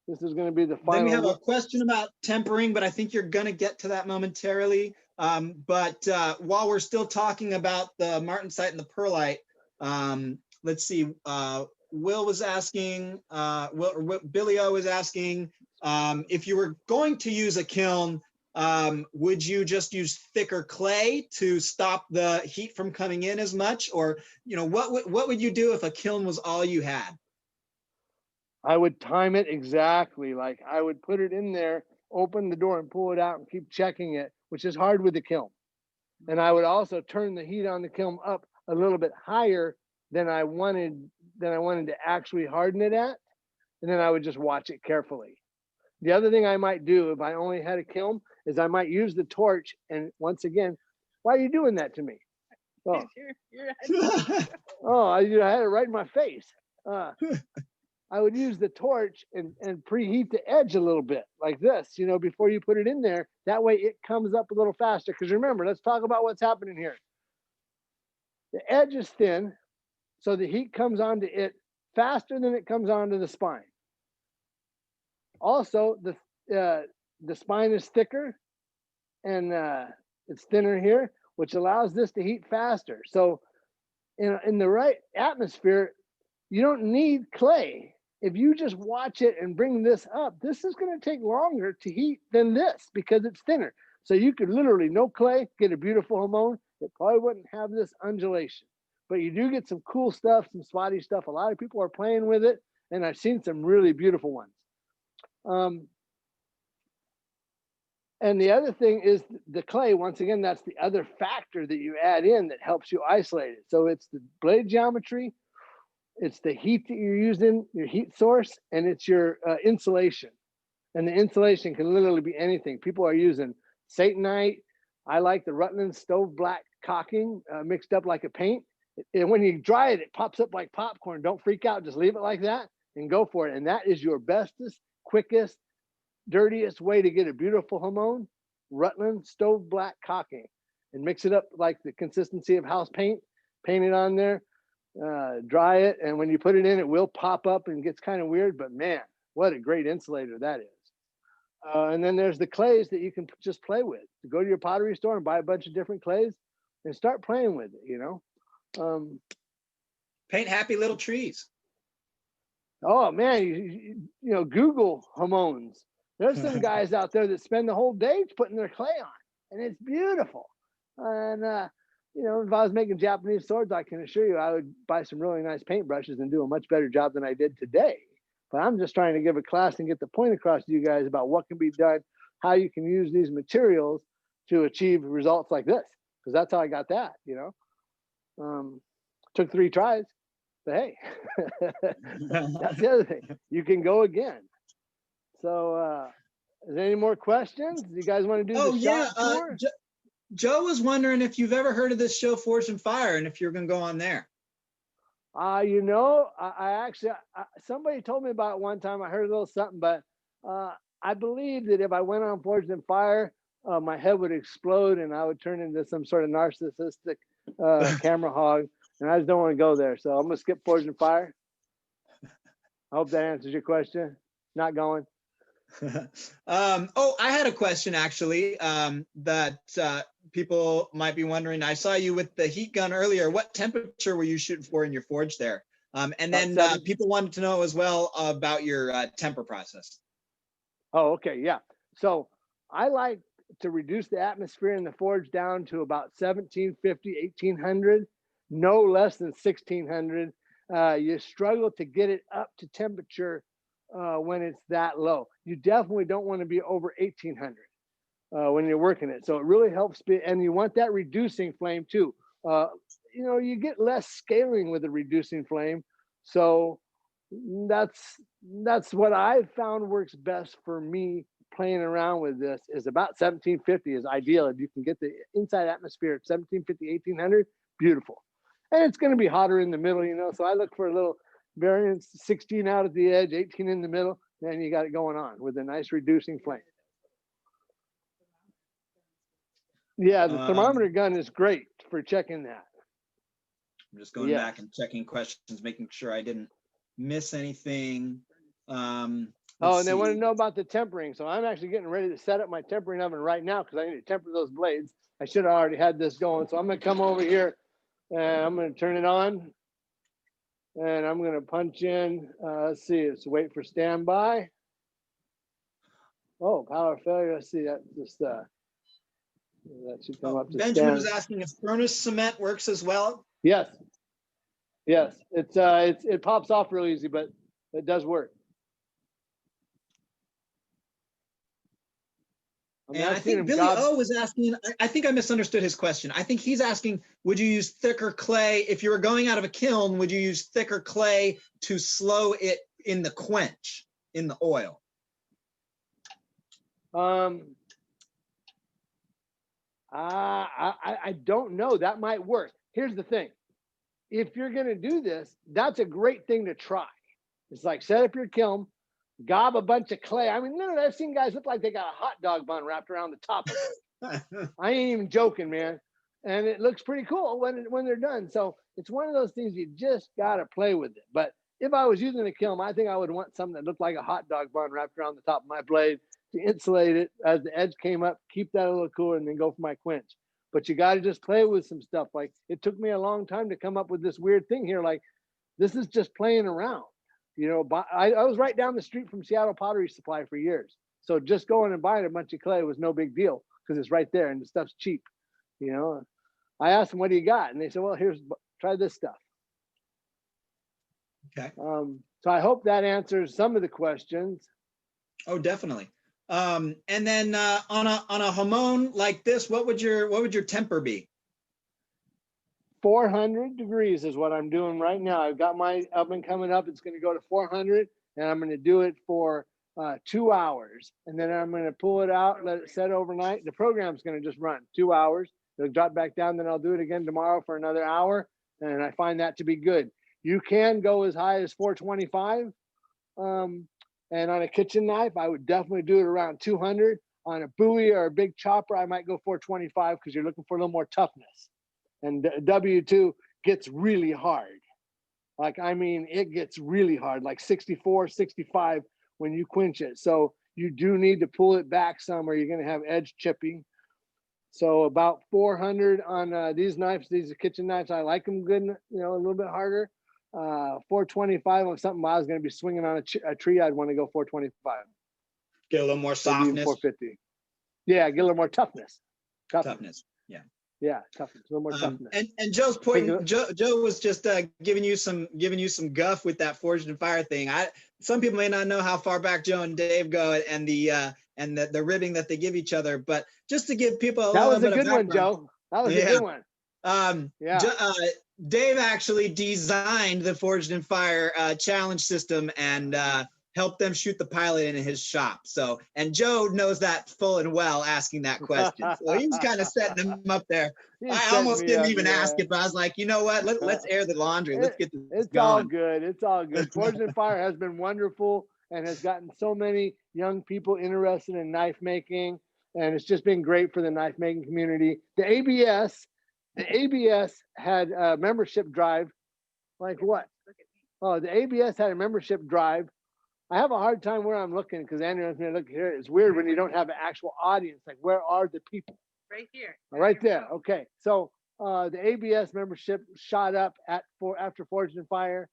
this is going to be the final. Then we have a question about tempering, but I think you're going to get to that momentarily. But while we're still talking about the martensite and the perlite, let's see. Will was asking, Billy O was asking, if you were going to use a kiln, would you just use thicker clay to stop the heat from coming in as much? Or, what would you do if a kiln was all you had? I would time it exactly. Like I would put it in there, open the door and pull it out and keep checking it, which is hard with the kiln. And I would also turn the heat on the kiln up a little bit higher than I wanted to actually harden it at. And then I would just watch it carefully. The other thing I might do if I only had a kiln is I might use the torch. And once again, why are you doing that to me? Oh, I had it right in my face. I would use the torch and preheat the edge a little bit like this, before you put it in there. That way it comes up a little faster. Because remember, let's talk about what's happening here. The edge is thin, so the heat comes onto it faster than it comes onto the spine. Also, the spine is thicker and it's thinner here, which allows this to heat faster. So in the right atmosphere, you don't need clay. If you just watch it and bring this up, this is going to take longer to heat than this because it's thinner. So you could literally, no clay, get a beautiful Hamon. It probably wouldn't have this undulation. But you do get some cool stuff, some spotty stuff. A lot of people are playing with it, and I've seen some really beautiful ones. And the other thing is the clay. Once again, that's the other factor that you add in that helps you isolate it. So it's the blade geometry, it's the heat that you're using, your heat source, and it's your insulation. And the insulation can literally be anything. People are using Satanite. I like the Rutland stove black caulking mixed up like a paint. And when you dry it, it pops up like popcorn. Don't freak out. Just leave it like that and go for it. And that is your bestest, quickest, dirtiest way to get a beautiful Hamon. Rutland stove black caulking, and mix it up like the consistency of house paint. Paint it on there. Dry it, and when you put it in, it will pop up and gets kind of weird, but man, what a great insulator that is. And then there's the clays that you can just play with. You go to your pottery store and buy a bunch of different clays and start playing with it, Paint happy little trees. Oh man, Google Hamons. There's some guys out there that spend the whole day putting their clay on, and it's beautiful. And if I was making Japanese swords, I can assure you I would buy some really nice paintbrushes and do a much better job than I did today. But I'm just trying to give a class and get the point across to you guys about what can be done, how you can use these materials to achieve results like this. Because that's how I got that, Took 3 tries, but hey, that's the other thing. You can go again. So is there any more questions? Do you guys want to do the shop tour? Joe was wondering if you've ever heard of this show, Forge and Fire, and if you're going to go on there. I actually, somebody told me about it one time. I heard a little something, but I believe that if I went on Forge and Fire, my head would explode and I would turn into some sort of narcissistic camera hog, and I just don't want to go there. So I'm going to skip Forge and Fire. I hope that answers your question. Not going. I had a question actually that people might be wondering. I saw you with the heat gun earlier. What temperature were you shooting for in your forge there? And then people wanted to know as well about your temper process. Oh, okay, yeah. So I like to reduce the atmosphere in the forge down to about 1750, 1800, no less than 1600. You struggle to get it up to temperature when it's that low. You definitely don't want to be over 1800 when you're working it. So it really helps, and you want that reducing flame too. You get less scaling with a reducing flame. So that's what I found works best for me playing around with this is about 1750 is ideal. If you can get the inside atmosphere at 1750, 1800, beautiful. And it's going to be hotter in the middle, you know, so I look for a little variance, 16 out at the edge, 18 in the middle, then you got it going on with a nice reducing flame. Yeah, the thermometer gun is great for checking that. I'm just going back and checking questions, making sure I didn't miss anything. And they want to know about the tempering. So I'm actually getting ready to set up my tempering oven right now because I need to temper those blades. I should have already had this going. So I'm going to come over here and I'm going to turn it on. And I'm going to punch in. Let's see. It's wait for standby. Oh, power failure. Let's see. That just that should come up to Benjamin stand. was asking if furnace cement works as well. Yes. Yes. It pops off real easy, but it does work. And I think Billy O was asking, I think I misunderstood his question. I think he's asking, would you use thicker clay? If you were going out of a kiln, would you use thicker clay to slow it in the quench, in the oil? I don't know. That might work. Here's the thing. If you're going to do this, that's a great thing to try. It's like set up your kiln, gob a bunch of clay. I mean, no, I've seen guys look like they got a hot dog bun wrapped around the top of it. I ain't even joking, man. And it looks pretty cool when they're done. So it's one of those things you just got to play with it. But if I was using a kiln, I think I would want something that looked like a hot dog bun wrapped around the top of my blade to insulate it as the edge came up, keep that a little cooler, and then go for my quench. But you got to just play with some stuff. Like it took me a long time to come up with this weird thing here. Like this is just playing around. You know, I was right down the street from Seattle Pottery Supply for years. So just going and buying a bunch of clay was no big deal because it's right there and the stuff's cheap. You know, I asked them, what do you got? And they said, well, try this stuff. Okay. So I hope that answers some of the questions. Oh, definitely. And then on a Hamon like this, what would your temper be? 400 degrees is what I'm doing right now. I've got my oven coming up. It's going to go to 400 and I'm going to do it for 2 hours. And then I'm going to pull it out, let it set overnight. The program's going to just run 2 hours. It'll drop back down. Then I'll do it again tomorrow for another hour. And I find that to be good. You can go as high as 425. And on a kitchen knife, I would definitely do it around 200. On a buoy or a big chopper, I might go 425 because you're looking for a little more toughness. And W2 gets really hard. Like, I mean, it gets really hard, like 64, 65 when you quench it. So you do need to pull it back some or you're going to have edge chipping. So about 400 on these knives. These are kitchen knives. I like them good, you know, a little bit harder. 425 on something I was going to be swinging on a tree. I'd want to go 425. Get a little more softness. 450. Yeah, get a little more toughness. Toughness. Yeah. Yeah, toughness. A little more toughness. And Joe's point. Joe was just giving you some guff with that forged in fire thing. Some people may not know how far back Joe and Dave go and the ribbing that they give each other, but just to give people that was a good one, Joe. That was a good one. Dave actually designed the Forged in Fire challenge system and helped them shoot the pilot in his shop. So, and Joe knows that full and well, asking that question. So he was kind of setting him up there. I almost didn't even ask it, but I was like, you know what? Let's air the laundry. Let's get this It's going. all good. It's all good. Forged in Fire has been wonderful and has gotten so many young people interested in knife making. And it's just been great for the knife making community. The ABS had a membership drive. Like what? Oh, the ABS had a membership drive. I have a hard time where I'm looking because Andrew wants me to look here. It's weird when you don't have an actual audience. Like, where are the people? Right here. Right there. Okay. So the ABS membership shot up after Forged in Fire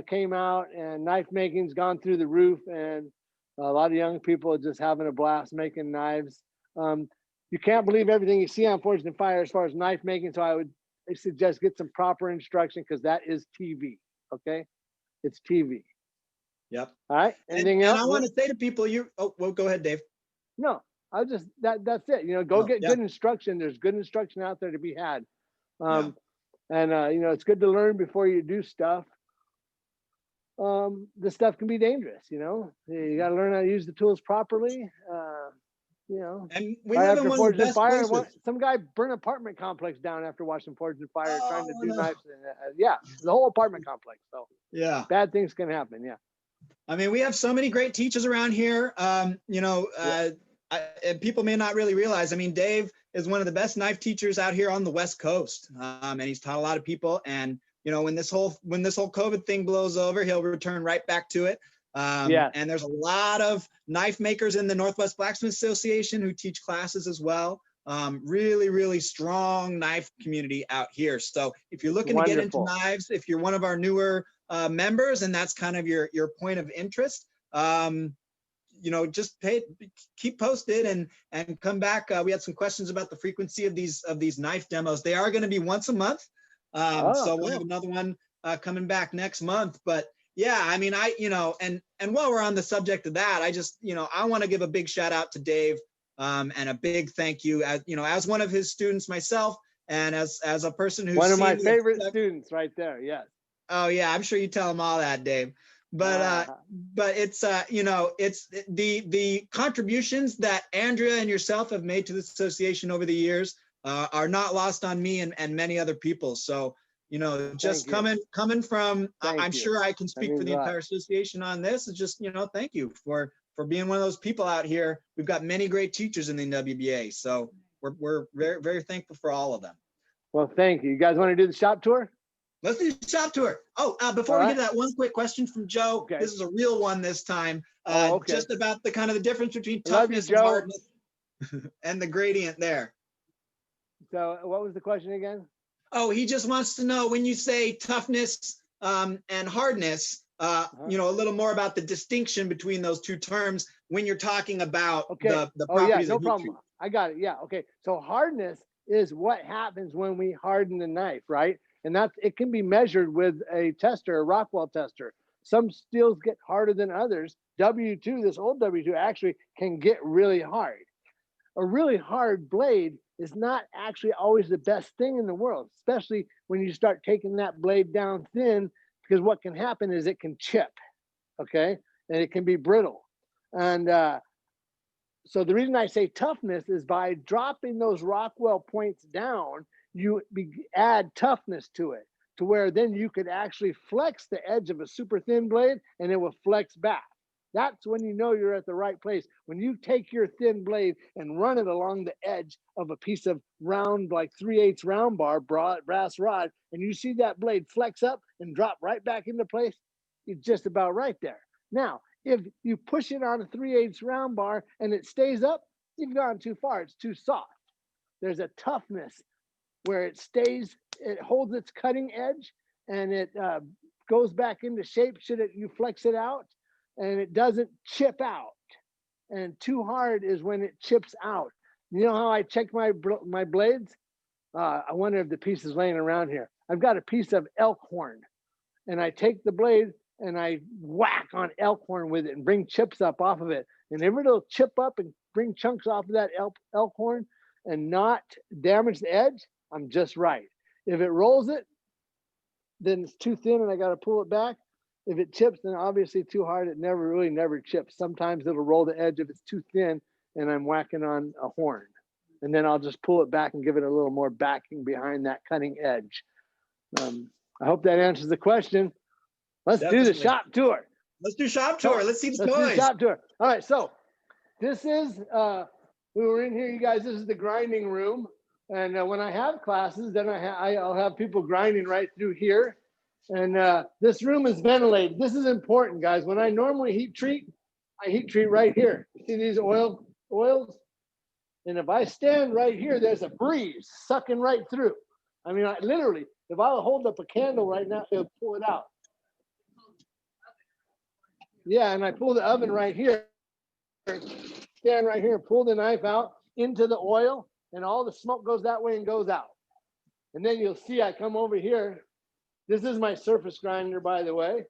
came out, and knife making's gone through the roof, and a lot of young people are just having a blast making knives. You can't believe everything you see on Forged in Fire as far as knife making. So I suggest get some proper instruction because that is TV. Okay. It's TV. Yep. All right. Anything else? And I want to say to people, go ahead, Dave. No, that's it. You know, go get good instruction. There's good instruction out there to be had. And you know, it's good to learn before you do stuff. This stuff can be dangerous, you know. You got to learn how to use the tools properly. you know. And we Right live in after one of the Forged in best Fire, places. some guy burned an apartment complex down after watching Forged in Fire, trying to Oh, do no. knives. And, yeah, the whole apartment complex. So Yeah. bad things can happen. Yeah. I mean, we have so many great teachers around here. You know, and people may not really realize. I mean, Dave is one of the best knife teachers out here on the West Coast, and he's taught a lot of people. And you know, when this whole COVID thing blows over, he'll return right back to it. Yes. And there's a lot of knife makers in the Northwest Blacksmith Association who teach classes as well. Really, really strong knife community out here. So if you're looking to get into Wonderful. knives, if you're one of our newer members and that's kind of your point of interest, you know, just keep posted and come back. We had some questions about the frequency of these knife demos. They are going to be once a month. So we'll have another one coming back next month. But yeah, I mean, you know, and while we're on the subject of that, I just, you know, I want to give a big shout out to Dave, and a big thank you, as you know, as one of his students myself, and as a person who's One of my seen favorite students right there. Yes. Oh yeah, I'm sure you tell him all that, Dave. But it's you know, it's the contributions that Andrea and yourself have made to this association over the years are not lost on me and many other people. So, you know, just coming from, I'm sure I can speak for the entire association on this. It's just, you know, thank you for being one of those people out here. We've got many great teachers in the NWBA, so we're very, very thankful for all of them. Well, thank you. You guys want to do the shop tour? Let's do the shop tour. Oh, before we get to that, one quick question from Joe. Okay. This is a real one this time. Just about the kind of the difference between toughness and hardness and the gradient there. So what was the question again? Oh, he just wants to know, when you say toughness and hardness, you know, a little more about the distinction between those two terms when you're talking about the properties of heat treat. I got it. Yeah. Okay. So hardness is what happens when we harden the knife, right? And it can be measured with a tester, a Rockwell tester. Some steels get harder than others. W2, this old W2 actually can get really hard. A really hard blade is not actually always the best thing in the world, especially when you start taking that blade down thin, because what can happen is it can chip, okay? And it can be brittle. And so the reason I say toughness is by dropping those Rockwell points down, you add toughness to it, to where then you could actually flex the edge of a super thin blade and it will flex back. That's when you know you're at the right place. When you take your thin blade and run it along the edge of a piece of round, like 3/8 round bar, brass rod, and you see that blade flex up and drop right back into place, you're just about right there. Now, if you push it on a 3/8 round bar and it stays up, you've gone too far. It's too soft. There's a toughness where it stays, it holds its cutting edge, and it goes back into shape should you flex it out, and it doesn't chip out. And too hard is when it chips out. You know how I check my blades? I wonder if the piece is laying around here. I've got a piece of elk horn, and I take the blade and I whack on elk horn with it and bring chips up off of it. And if it'll chip up and bring chunks off of that elk horn and not damage the edge, I'm just right. If it rolls it, then it's too thin and I got to pull it back. If it chips, then obviously too hard, it never chips. Sometimes it'll roll the edge if it's too thin and I'm whacking on a horn. And then I'll just pull it back and give it a little more backing behind that cutting edge. I hope that answers the question. Let's do the shop tour. Let's do shop tour. Let's see the toys. Let's do shop tour. All right, so this is, we were in here, you guys, this is the grinding room. And when I have classes, then I'll have people grinding right through here. And this room is ventilated. This is important, guys. When I normally heat treat, I heat treat right here. See these oils? And if I stand right here, there's a breeze sucking right through. I mean, literally, if I hold up a candle right now, it'll pull it out. Yeah, and I pull the oven right here. Stand right here, pull the knife out into the oil, and all the smoke goes that way and goes out. And then you'll see I come over here. This is my surface grinder, by the way.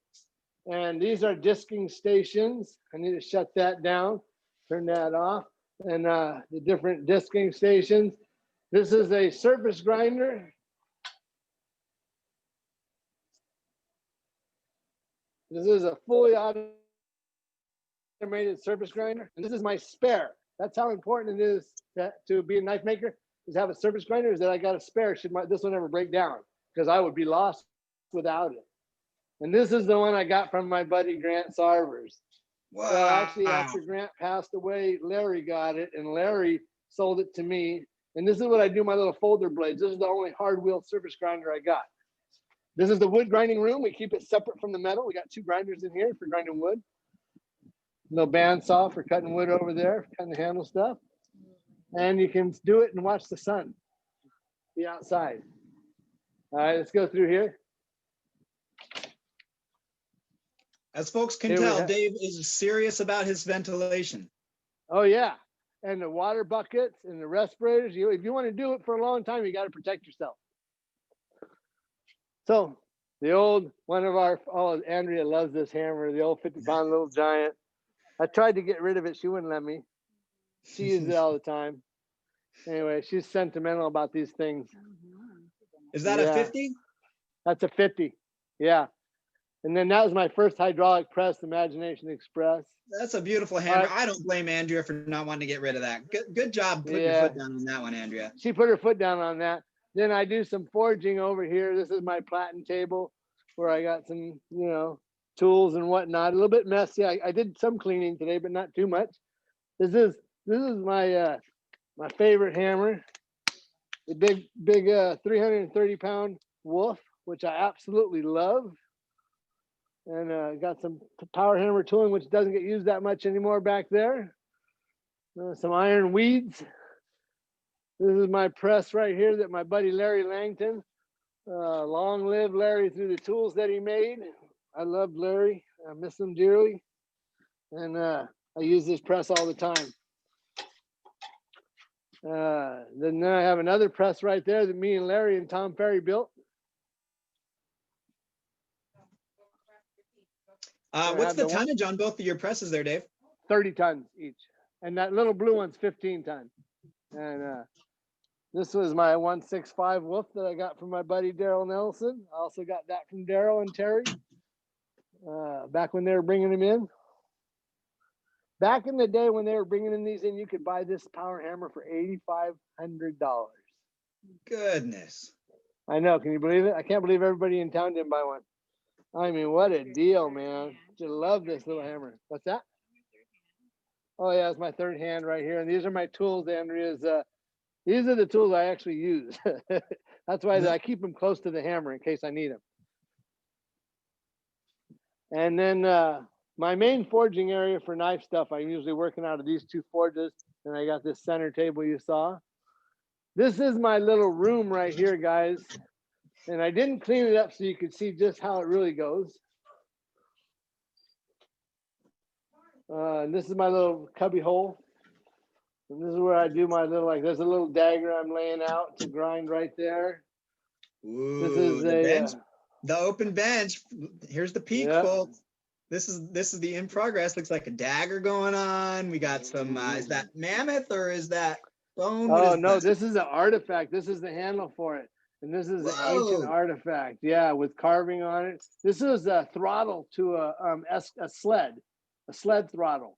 And these are disking stations. I need to shut that down, turn that off. And the different disking stations. This is a surface grinder. This is a fully automated surface grinder. And this is my spare. That's how important it is to be a knife maker, is have a surface grinder, is that I got a spare should this one ever break down, because I would be lost without it. And this is the one I got from my buddy Grant Sarvers. Wow. Well, actually, after Grant passed away, Larry got it, and Larry sold it to me. And this is what I do my little folder blades. This is the only hard wheel surface grinder I got. This is the wood grinding room. We keep it separate from the metal. We got 2 grinders in here for grinding wood. No bandsaw for cutting wood over there, for cutting the handle stuff. And you can do it and watch the sun be outside. All right, let's go through here. As folks can Here we tell, have- Dave is serious about his ventilation. Oh yeah, and the water buckets and the respirators. If you want to do it for a long time, you got to protect yourself. So the old one of our, oh, Andrea loves this hammer, the old 50-pound little giant. I tried to get rid of it. She wouldn't let me. She uses it all the time. Anyway, she's sentimental about these things. Is that Yeah. a 50? That's a 50. Yeah. And then that was my first hydraulic press, Imagination Express. That's a beautiful hammer. I don't blame Andrea for not wanting to get rid of that. Good job putting your foot down on that one, Andrea. She put her foot down on that. Then I do some forging over here. This is my platen table where I got some, tools and whatnot. A little bit messy. I did some cleaning today, but not too much. This is my my favorite hammer, the big 330-pound Wolf, which I absolutely love. And got some power hammer tooling, which doesn't get used that much anymore back there. Some iron weeds. This is my press right here that my buddy Larry Langton, long live Larry through the tools that he made. I love Larry. I miss him dearly. And I use this press all the time. Then I have another press right there that me and Larry and Tom Ferry built. What's the tonnage on both of your presses there, Dave? 30 tons each. And that little blue one's 15 tons. And this was my 165 Wolf that I got from my buddy Daryl Nelson. I also got that from Daryl and Terry back when they were bringing them in. Back in the day when they were bringing in these in, you could buy this power hammer for $8,500. Goodness. I know. Can you believe it? I can't believe everybody in town didn't buy one. I mean, what a deal, man. Just love this little hammer. What's that? Oh, yeah, it's my third hand right here. And these are my tools, Andrea's. These are the tools I actually use. That's why I keep them close to the hammer in case I need them. And then my main forging area for knife stuff, I'm usually working out of these 2 forges. And I got this center table you saw. This is my little room right here, guys. And I didn't clean it up so you could see just how it really goes. And this is my little cubby hole. And this is where I do my little, there's a little dagger I'm laying out to grind right there. Ooh, This is the a bench, the open bench. Here's the peak, Yeah. folks. This is the in progress. Looks like a dagger going on. We got some. Is that mammoth or is that bone? Oh no, this is an artifact. This is the handle for it. And this is an ancient artifact. Yeah, with carving on it. This is a throttle to a sled throttle.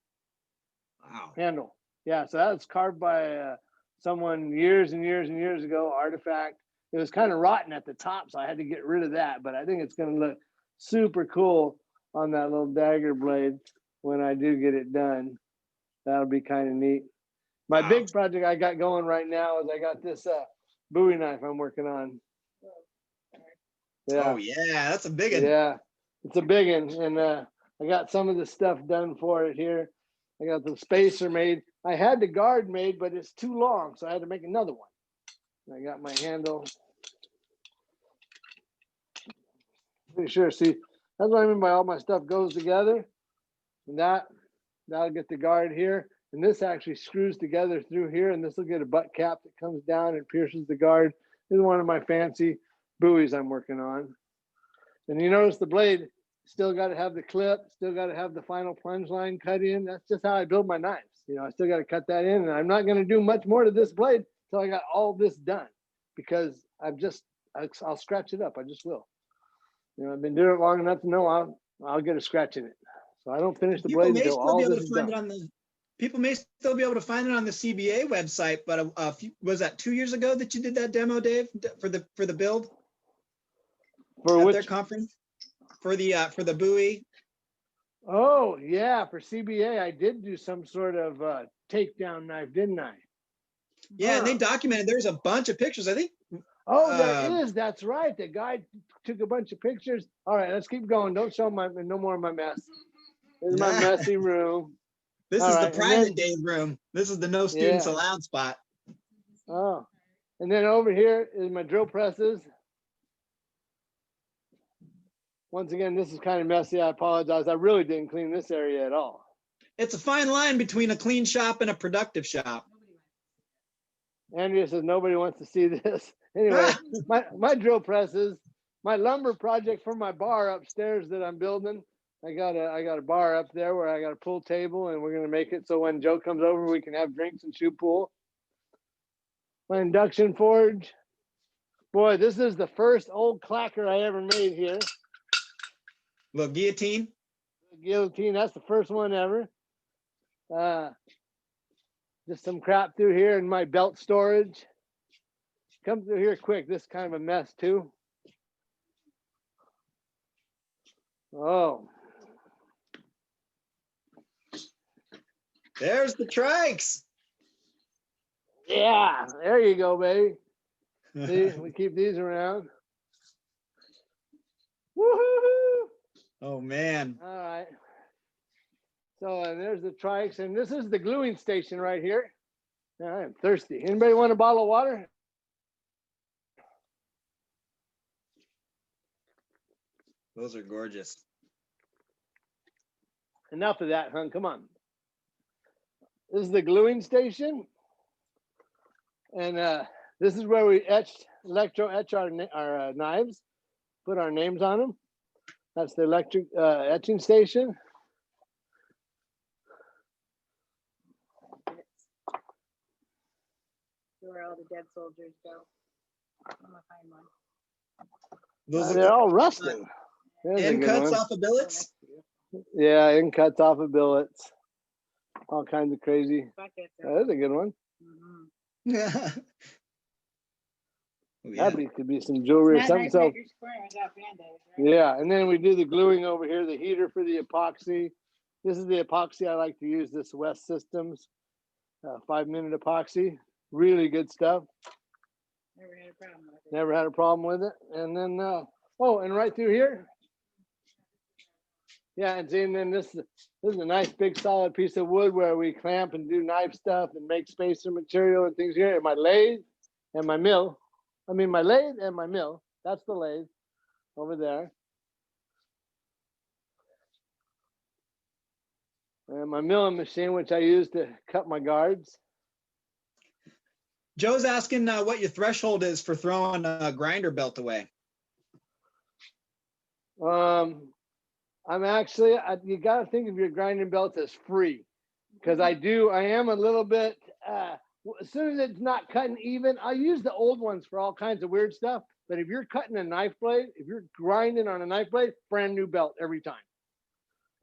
Wow. Handle. Yeah, so that was carved by someone years and years and years ago, artifact. It was kind of rotten at the top, so I had to get rid of that, but I think it's going to look super cool on that little dagger blade when I do get it done. That'll be kind of neat. My big project I got going right now is I got this Buoy knife I'm working on. Yeah. Oh yeah, that's a big one. Yeah, it's a big one, and I got some of the stuff done for it here. I got the spacer made. I had the guard made, but it's too long, so I had to make another one. And I got my handle. Pretty sure. See, that's what I mean by all my stuff goes together. And that'll get the guard here. And this actually screws together through here, and this will get a butt cap that comes down and pierces the guard. This is one of my fancy buoys I'm working on. And you notice the blade still got to have the clip, still got to have the final plunge line cut in. That's just how I build my knives. I still got to cut that in, and I'm not going to do much more to this blade until I got all this done, because I'll scratch it up. I just will. I've been doing it long enough to know I'll get a scratch in it. So I don't finish the blade until all this is done. People may still be able to find it on the CBA website, but was that 2 years ago that you did that demo, Dave, for the build For at which? their conference? For the buoy? Oh yeah, for CBA, I did do some sort of takedown knife, didn't I? Yeah, and they Huh. documented. There's a bunch of pictures. I think. Oh, there is. That's right. The guy took a bunch of pictures. All right, let's keep going. Don't show no more of my mess. This is my messy room. This All is right, the and private then- Dave room. This is the no students Yeah. allowed spot. Oh, and then over here is my drill presses. Once again, this is kind of messy. I apologize. I really didn't clean this area at all. It's a fine line between a clean shop and a productive shop. Andrea says nobody wants to see this. Anyway, my drill presses, my lumber project for my bar upstairs that I'm building. I got a bar up there where I got a pool table, and we're gonna make it so when Joe comes over, we can have drinks and shoot pool. My induction forge. Boy, this is the first old clacker I ever made here. Little guillotine. Guillotine, that's the first one ever. Just some crap through here in my belt storage. Come through here quick. This is kind of a mess too. Oh, There's the trikes. yeah, there you go, baby. See, we keep these around. Woohoo! Oh man. All right. So, and there's the trikes, and this is the gluing station right here. Now, I am thirsty. Anybody want a bottle of water? Those are gorgeous. Enough of that, hun. Come on. This is the gluing station. And this is where we electro etch our knives, put our names on them. That's the electric etching station. Where all the dead soldiers go. I'm gonna find one. Those They're are all rusting. There's a end good cuts one. off of billets. Yeah, end cuts off of billets. All kinds of crazy. Buckets. There's a good one. Mhm. Yeah. Oh, yeah. That could be some jewelry or Not something. nice So maker square. I got Band-Aids, right? yeah, and then we do the gluing over here, the heater for the epoxy. This is the epoxy I like to use, this West Systems 5-minute epoxy. Really good stuff. Never had a problem with it. Never had a problem with it. And then, oh, and right through here. Yeah, and see, and then this is a nice big solid piece of wood where we clamp and do knife stuff and make spacer material and things here. And my lathe and my mill. I mean, my lathe and my mill. That's the lathe over there. And my milling machine, which I use to cut my guards. Joe's asking what your threshold is for throwing a grinder belt away. I'm actually, you got to think of your grinding belt as free, because I am a little bit, as soon as it's not cutting even, I use the old ones for all kinds of weird stuff. But if you're cutting a knife blade, if you're grinding on a knife blade, brand new belt every time.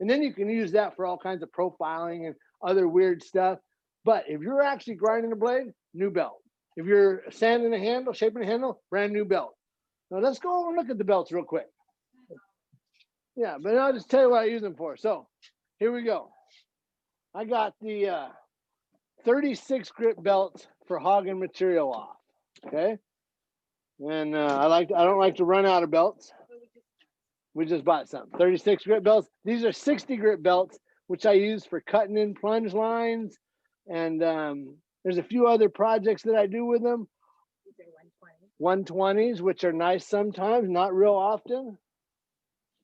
And then you can use that for all kinds of profiling and other weird stuff. But if you're actually grinding a blade, new belt. If you're sanding a handle, shaping a handle, brand new belt. Now let's go over and look at the belts real quick. Yeah, but I'll just tell you what I use them for. So here we go. I got the 36 grit belts for hogging material off. Okay. And I don't like to run out of belts. We just bought some 36 grit belts. These are 60 grit belts, which I use for cutting in plunge lines. And there's a few other projects that I do with them. These are 120s, which are nice sometimes, not real often.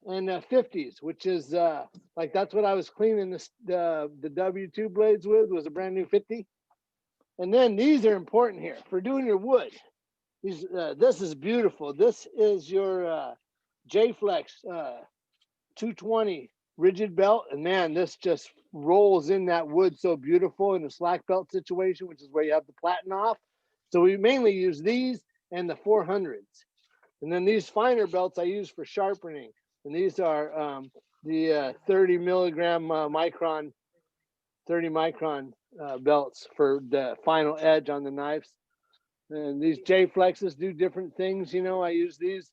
And 50s, which is like that's what I was cleaning the W2 blades with, was a brand new 50. And then these are important here for doing your wood. These this is beautiful. This is your J-Flex 220 rigid belt, and man, this just rolls in that wood so beautiful in a slack belt situation, which is where you have the platen off. So we mainly use these and the 400s, and then these finer belts I use for sharpening. And these are the 30 milligram micron 30 micron belts for the final edge on the knives. And these J flexes do different things. You know, I use these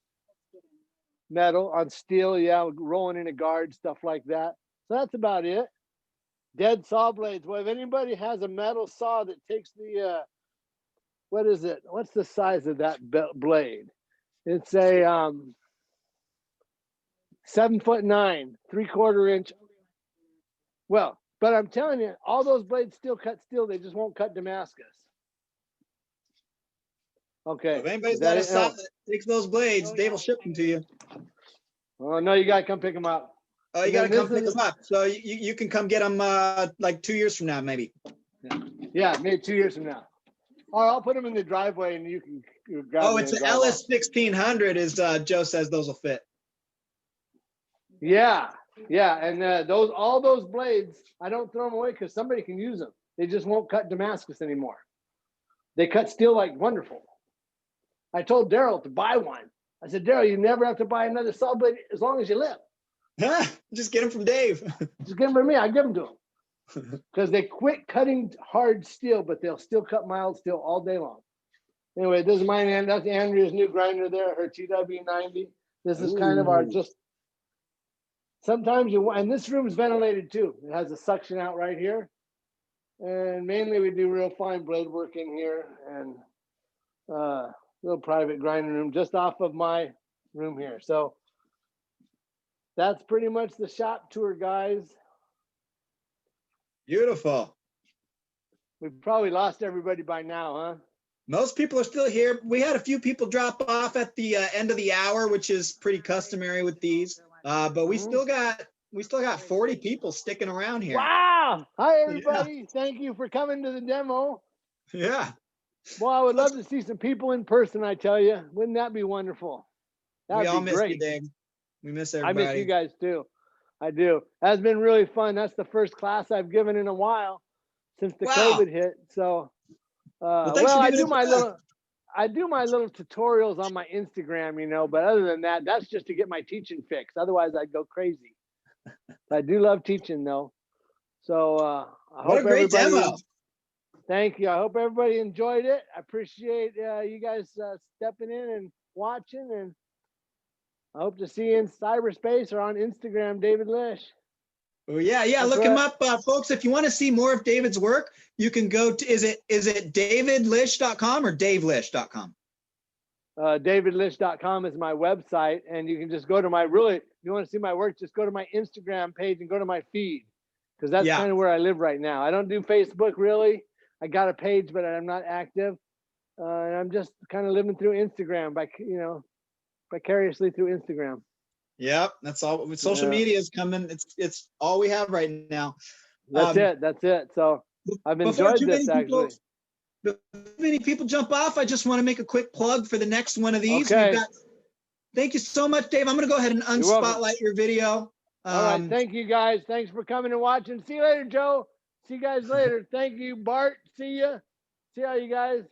metal on steel, yeah, rolling in a guard, stuff like that. So that's about it. Dead saw blades. Well, if anybody has a metal saw that takes the what is it? What's the size of that blade? It's a 7'9", 3/4 inch. Well, but I'm telling you, all those blades still cut steel. They just won't cut Damascus. Okay. If anybody's got a saw that takes those blades, Dave will ship them to you. Oh no, you gotta come pick them up. Oh, you got to come pick them up. So you can come get them like 2 years from now, maybe. Yeah, maybe 2 years from now. Or I'll put them in the driveway and you can grab them. Oh, it's an LS 1600. Is Joe says those will fit. Yeah, and all those blades, I don't throw them away because somebody can use them. They just won't cut Damascus anymore. They cut steel like wonderful. I told Daryl to buy one. I said, Daryl, you never have to buy another saw blade as long as you live. Just get them from Dave. Just give them from me. I give them to him because they quit cutting hard steel, but they'll still cut mild steel all day long. Anyway, this is mine, and that's Andrea's new grinder there, her TW90. This is kind of our just. Sometimes and this room is ventilated too. It has a suction out right here, and mainly we do real fine blade work in here, and little private grinding room just off of my room here. So that's pretty much the shop tour, guys. Beautiful. We've probably lost everybody by now, huh? Most people are still here. We had a few people drop off at the end of the hour, which is pretty customary with these. But we still got 40 people sticking around here. Wow! Hi everybody. Yeah. Thank you for coming to the demo. Yeah. Well, I would love to see some people in person. I tell you, wouldn't that be wonderful? We all miss you, Dave. We miss everybody. I miss you guys too. I do. That's been really fun. That's the first class I've given in a while since the COVID hit. So, well, I do my little tutorials on my Instagram, you know. But other than that, that's just to get my teaching fix. Otherwise, I'd go crazy. I do love teaching, though. So I hope everybody. Demo. Thank you. I hope everybody enjoyed it. I appreciate you guys stepping in and watching, and I hope to see you in cyberspace or on Instagram, David Lisch. Oh yeah. Look him up, folks. If you want to see more of David's work, you can go to is it davidlisch.com or davelisch.com? Davidlisch.com is my website, and you can just go to if you want to see my work, just go to my Instagram page and go to my feed, because that's kind of where I live right now. I don't do Facebook really. I got a page, but I'm not active. And I'm just kind of living through Instagram vicariously through Instagram. Yep, that's all. Social media is coming. It's all we have right now. That's it. So I've enjoyed this actually. Before many people jump off, I just want to make a quick plug for the next one of these. Okay. Thank you so much, Dave. I'm going to go ahead and unspotlight your video. All right. Thank you, guys. Thanks for coming and watching. See you later, Joe. See you guys later. Thank you, Bart. See ya. See how you guys.